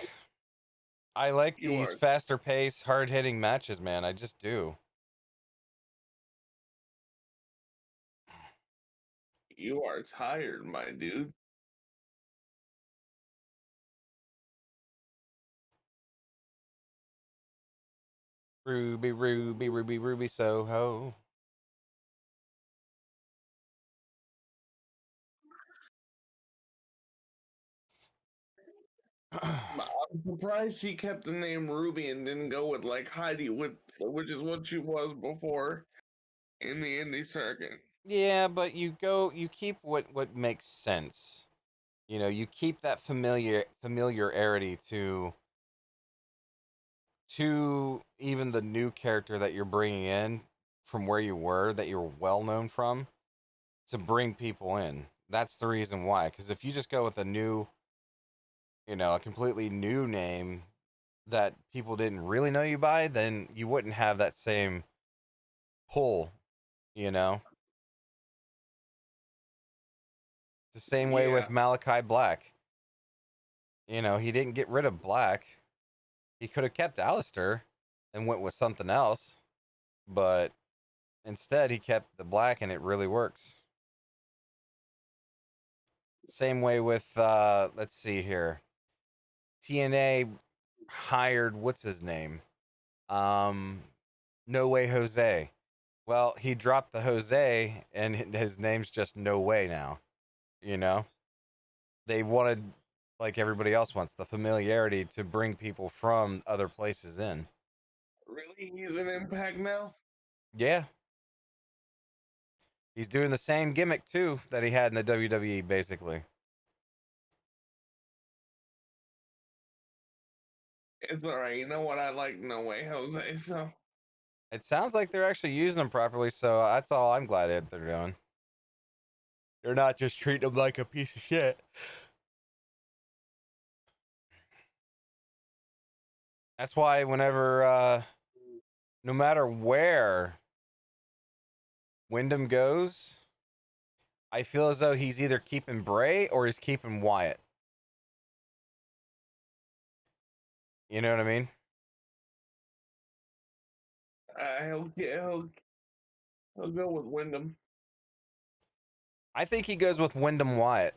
I like these faster pace, hard hitting matches, man. I just do. You are tired, my dude. Ruby, Ruby, Ruby, Ruby, Soho. I'm surprised she kept the name Ruby and didn't go with like Heidi, which is what she was before in the indie circuit. Yeah, but you keep what makes sense. You know, you keep that familiarity to even the new character that you're bringing in from where you were, that you're well known from, to bring people in. That's the reason why. Because if you just go with a new, a completely new name that people didn't really know you by, then you wouldn't have that same pull, you know? It's the same way with Malakai Black. You know, he didn't get rid of Black. He could have kept Alistair and went with something else, but instead he kept the Black, and it really works. Same way with, let's see here. TNA hired, what's his name? No Way Jose. Well, he dropped the Jose, and his name's just No Way now. You know? They wanted, like everybody else wants, the familiarity to bring people from other places in. Really? He's an Impact now? Yeah. He's doing the same gimmick, too, that he had in the WWE, basically. It's alright. You know what? I like No Way Jose, so. It sounds like they're actually using him properly, so that's all I'm glad that they're doing. They're not just treating him like a piece of shit. That's why whenever, no matter where Wyndham goes, I feel as though he's either keeping Bray or he's keeping Wyatt. You know what I mean? He'll go with Wyndham. I think he goes with Wyndham Wyatt.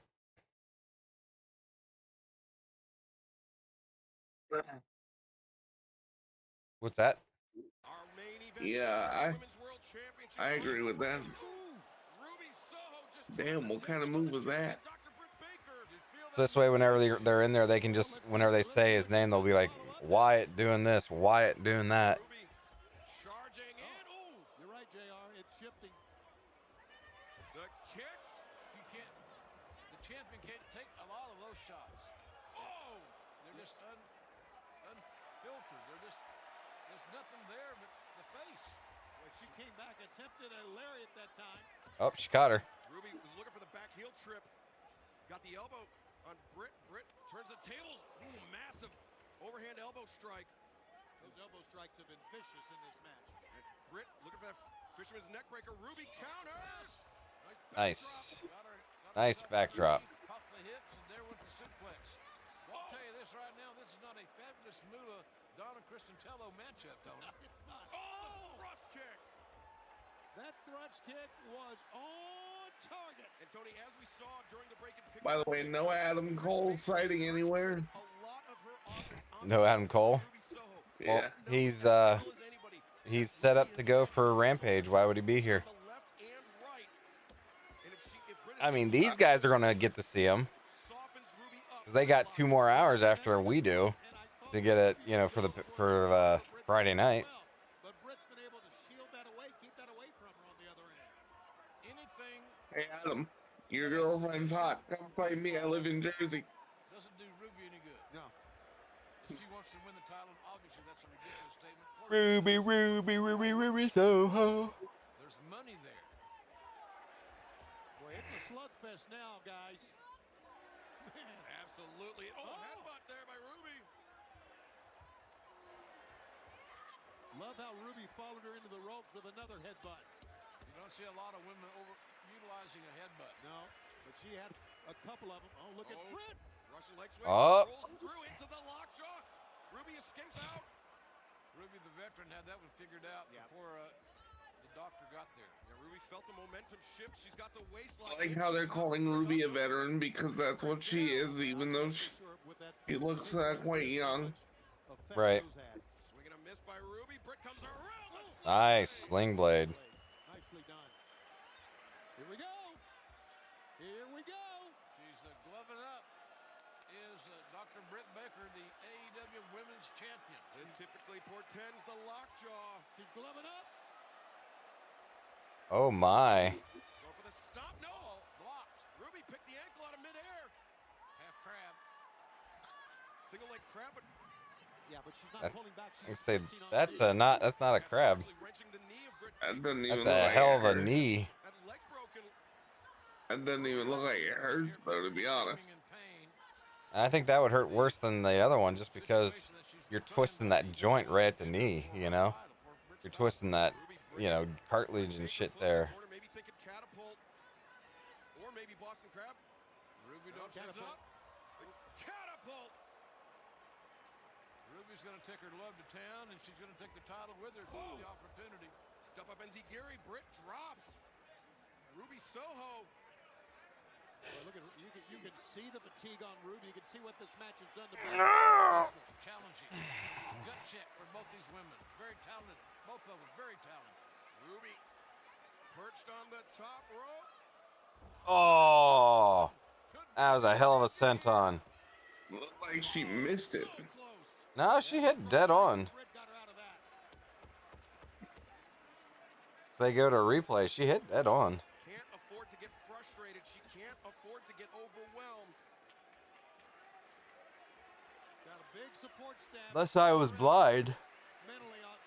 What's that? Yeah, I agree with that. Damn, what kind of move was that? So this way, whenever they're in there, they can just, whenever they say his name, they'll be like, Wyatt doing this, Wyatt doing that. You're right, JR. It's shifting. The kicks. The champion can't take a lot of those shots. Oh! They're just unfiltered. There's nothing there but the face. Well, she came back, attempted a lariat that time. Oh, she caught her. Ruby was looking for the back heel trip. Got the elbow on Britt. Britt turns the tables. Ooh, massive overhand elbow strike. Those elbow strikes have been vicious in this match. And Britt looking for that fisherman's neck breaker. Ruby counters. Nice. Nice backdrop. Pop the hips, and there went the suplex. I'll tell you this right now, this is not a fabulous Moolah Donna Cristantello matchup, Tony. It's not. Oh! Thrust kick. That thrust kick was on target. And Tony, as we saw during the break and pick. By the way, no Adam Cole sighting anywhere. No Adam Cole? Yeah. Well, he's set up to go for Rampage. Why would he be here? I mean, these guys are going to get to see him. 'Cause they got 2 more hours after we do to get it, for Friday night. But Britt's been able to shield that away, keep that away from her on the other end. Anything Hey, Adam, your girlfriend's hot. Come fight me. I live in Jersey. doesn't do Ruby any good. No. She wants to win the title, and obviously that's a ridiculous statement. Ruby Soho. There's money there. Boy, it's a slugfest now, guys. Man. Absolutely. Oh, headbutt there by Ruby. Love how Ruby followed her into the ropes with another headbutt. You don't see a lot of women utilizing a headbutt. No, but she had a couple of them. Oh, look at Britt. Russian leg sweep. Oh. Rolls through into the lockjaw. Ruby escapes out. Ruby, the veteran, had that one figured out before the doctor got there. Yeah, Ruby felt the momentum shift. She's got the waistline. I like how they're calling Ruby a veteran because that's what she is, even though she looks quite young. Right. Swinging a miss by Ruby. Britt comes around. Nice sling blade. Nicely done. Here we go. Here we go. She's gloving up. Is Dr. Britt Baker, the AEW Women's Champion. This typically portends the lockjaw. She's gloving up. Oh my. Go for the stop. No. Blocked. Ruby picked the ankle out of midair. Half crab. Single leg crab, but yeah, but she's not pulling back. I say that's not a crab. That doesn't even That's look a like hell it of a hurts. knee. That doesn't even look like it hurts, though, to be honest. I think that would hurt worse than the other one just because you're twisting that joint right at the knee, you know? You're twisting that, you know, cartilage and shit there. Maybe thinking catapult. Or maybe Boston crab. Ruby No, don't catapult. up. Catapult. Ruby's going to take her love to town, and she's going to take the title with her. For the opportunity. Step up Enziguri. Britt drops. Ruby Soho. Well, look at you can see the fatigue on Ruby. You can see what this match has done to Challenging. Gut check for both these women. Very talented. Both of them very talented. Ruby perched on the top rope. Oh, that was a hell of a senton. Looked like she missed it. No, she hit dead on. If they go to replay, she hit dead on. Can't afford to get frustrated. She can't afford to get overwhelmed. Got a big support staff. Unless I was blind.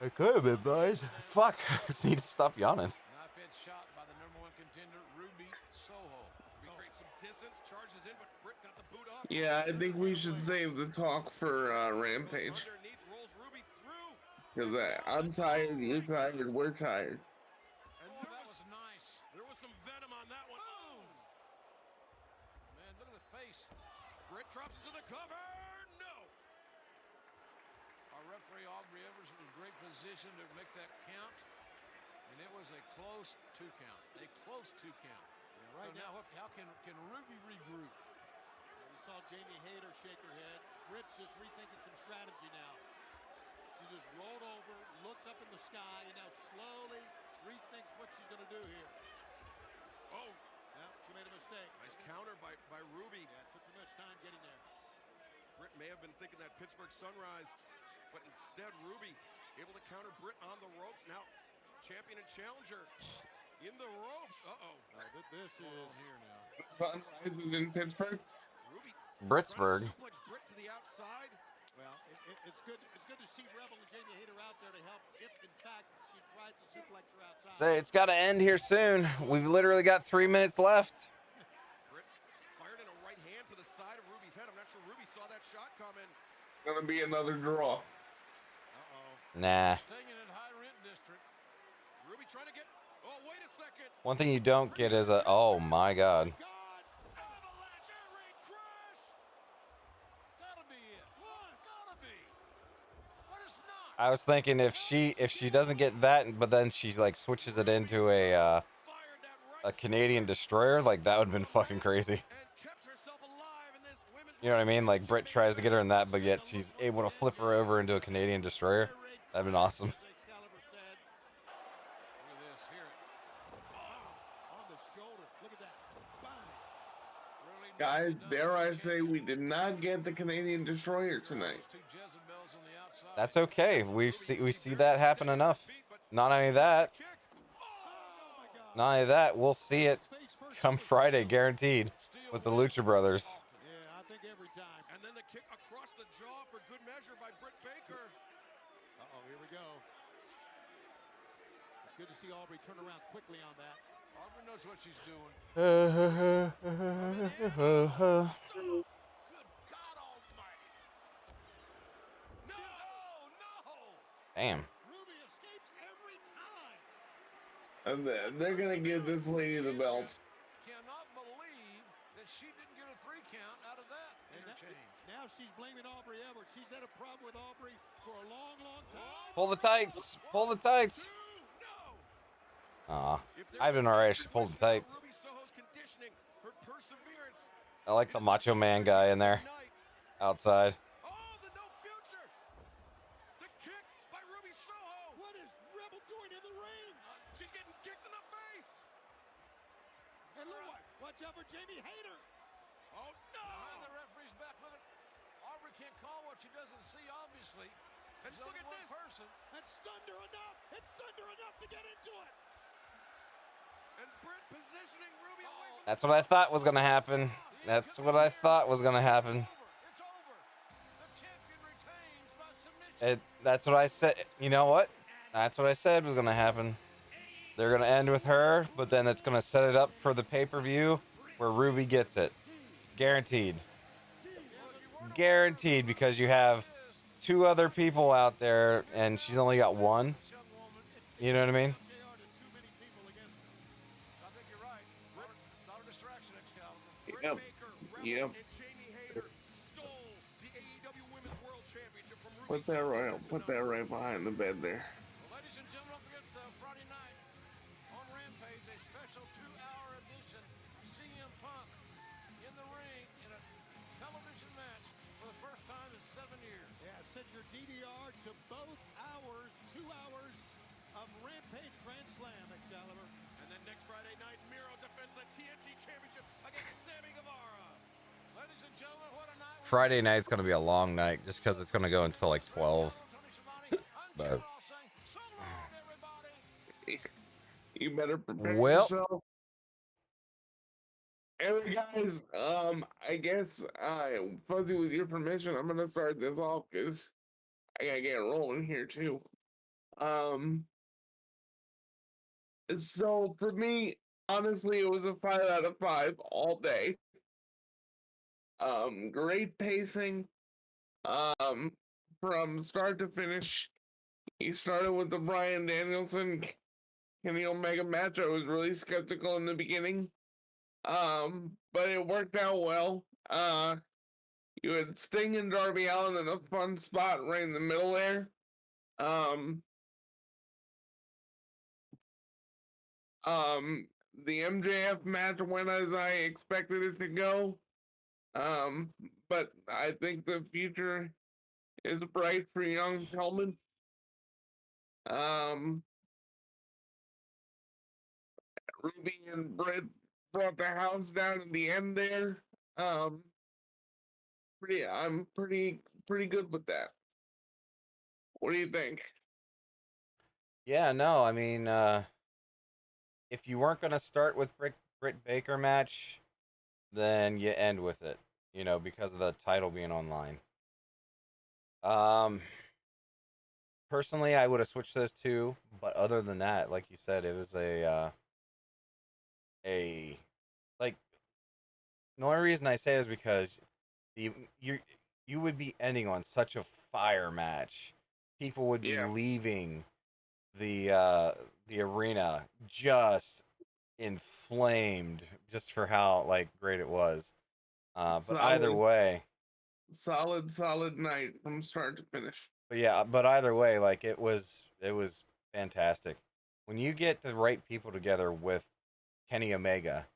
I could have been blind. Fuck, I just need to stop yawning. Knife edge shot by the #1 contender, Ruby Soho. Create some distance, charges in, but Britt got the boot up. Yeah, I think we should save the talk for Rampage. Underneath, rolls Ruby through. Because I'm tired, you're tired, we're tired. And that was nice. There was some venom on that one. Oh! Man, look at the face. Britt drops into the cover. No. Our referee, Aubrey Evers, was in great position to make that count. And it was a close 2 count. A close 2 count. Yeah, right so now, how can Ruby regroup? We saw Jamie Hayter shake her head. Britt's just rethinking some strategy now. She just rolled over, looked up in the sky, and now slowly rethinks what she's going to do here. Oh. Yeah, she made a mistake. Nice counter by Ruby. Yeah, it took too much time getting there. Britt may have been thinking that Pittsburgh Sunrise, but instead Ruby able to counter Britt on the ropes. Now champion and challenger in the ropes. Uh-oh. This is here now. Sunrise was in Pittsburgh. Ruby Britsburg. suplex Britt to the outside. Well, it's good. It's good to see Rebel and Jamie Hayter out there to help if, in fact, she tries to suplex her outside. Say, it's got to end here soon. We've literally got 3 minutes left. Britt fired in a right hand to the side of Ruby's head. I'm not sure Ruby saw that shot coming. Gonna be another draw. Nah. Staying in high rent district. Ruby trying to get. Oh, wait a second. One thing you don't get is a. Oh my God. Avalanche air raid crash. Gotta be it. Gotta be. What is not? I was thinking if she doesn't get that, but then she like switches it into a Canadian destroyer, like that would have been fucking crazy. You know what I mean? Like Britt tries to get her in that, but yet she's able to flip her over into a Canadian destroyer. That'd been awesome. Guys, dare I say we did not get the Canadian destroyer tonight. That's okay. We see that happen enough. Not only that, we'll see it come Friday, guaranteed, with the Lucha Brothers. And then the kick across the jaw for good measure. go. Good to see Aubrey turn around quickly on that. Aubrey knows what she's doing. Good God almighty. No. Damn. Ruby escapes every time. And they're gonna give this lady the belt. Cannot believe that she didn't get a 3 count out of that interchange. Now she's blaming Aubrey Edwards. She's had a problem with Aubrey for a long, long time. Pull the tights. Pull the tights. Aw. I've been alright. She pulled the tights. I like the Macho Man guy in there. Outside. The no future. The kick by Ruby Soho. What is Rebel doing in the ring? She's getting kicked in the face. And look, watch out for Jamie Hayter. Oh no! Behind the referee's back. Look at Aubrey can't call what she doesn't see, obviously. And look at this. Person. That's stunned her enough. It's stunned her enough to get into it. And Britt positioning Ruby away from That's what I thought was gonna happen. That's what I thought was gonna happen. It's over. The champion retains by submission. That's what I said. You know what? That's what I said was gonna happen. They're gonna end with her, but then it's gonna set it up for the pay-per-view where Ruby gets it. Guaranteed. Guaranteed, because you have 2 other people out there and she's only got 1. You know what I mean? Yep. Put that right behind the bed there. Ladies and gentlemen, don't forget Friday night on Rampage, a special 2-hour edition. CM Punk in the ring in a television match for the first time in 7 years. Yeah, set your DVR to both hours, 2 hours of Rampage Grand Slam, Excalibur. And then next Friday night, Miro defends the TNT Championship against Sammy Guevara. Ladies and gentlemen, what a night. Friday night's gonna be a long night just because it's gonna go until like 12. But you better prepare well, yourself. Anyway, guys, I guess, Fuzzy, with your permission, I'm gonna start this off because I gotta get rolling here too. So for me, honestly, it was a 5 out of 5 all day. Great pacing. From start to finish. He started with the Bryan Danielson Kenny Omega match. I was really skeptical in the beginning. But it worked out well. You had Sting and Darby Allin in a fun spot right in the middle there. The MJF match went as I expected it to go. But I think the future is bright for young Pillman. Ruby and Britt brought the house down at the end there. I'm pretty good with that. What do you think? Yeah, no, I mean, if you weren't gonna start with Britt Baker match, then you end with it, you know, because of the title being online. Personally, I would have switched those 2, but other than that, like you said, it was the only reason I say is because you would be ending on such a fire match. People would be leaving the arena just inflamed just for how great it was. But either way, solid night from start to finish. But yeah, but either way, it was fantastic. When you get the right people together with Kenny Omega,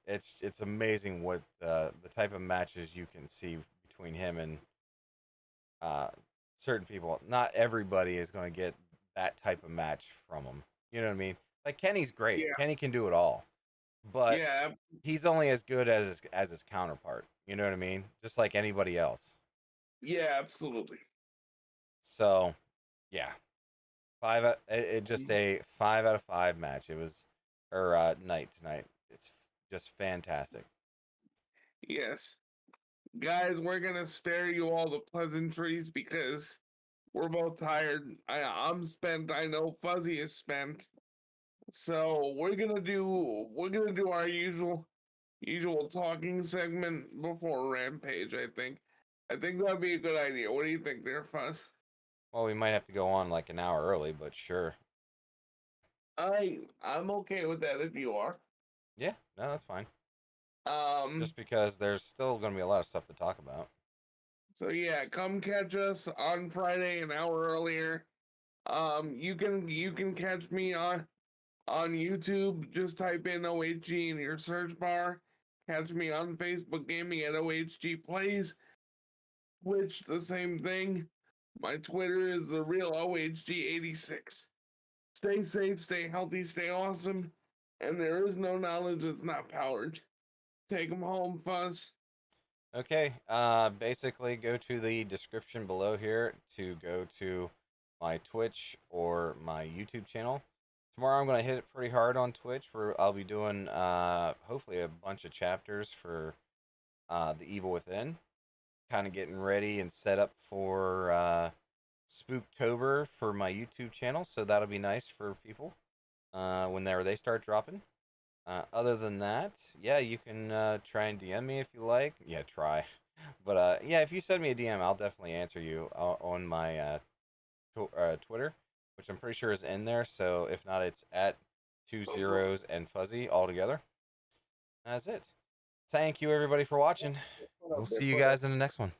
it's amazing what the type of matches you can see between him and certain people. Not everybody is going to get that type of match from him. You know what I mean? Kenny's great. Yeah. Kenny can do it all, but he's only as good as his counterpart. You know what I mean? Just like anybody else. Yeah, absolutely. So, yeah, just a 5 out of 5 match. It was, night tonight. It's just fantastic. Yes, guys, we're gonna spare you all the pleasantries because We're both tired. I'm spent. I know Fuzzy is spent. So we're gonna do our usual talking segment before Rampage. I think that'd be a good idea. What do you think, there, Fuzz? Well, we might have to go on like an hour early, but sure. I'm okay with that if you are. Yeah, no, that's fine. Just because there's still going to be a lot of stuff to talk about. So yeah, come catch us on Friday an hour earlier. You can catch me on YouTube. Just type in OHG in your search bar. Catch me on Facebook Gaming at OHG Plays. Twitch, the same thing. My Twitter is the real OHG86. Stay safe, stay healthy, stay awesome. And there is no knowledge that's not powered. Take them home, Fuzz. Okay, basically go to the description below here to go to my Twitch or my YouTube channel. Tomorrow I'm going to hit it pretty hard on Twitch, where I'll be doing hopefully a bunch of chapters for The Evil Within. Kind of getting ready and set up for Spooktober for my YouTube channel, so that'll be nice for people whenever they start dropping. Other than that, yeah, you can try and DM me if you like. Yeah, try. But yeah, if you send me a DM, I'll definitely answer you on my Twitter, which I'm pretty sure is in there. So if not, it's at 2 zeros and fuzzy all together. That's it. Thank you everybody for watching. We'll see you guys in the next one.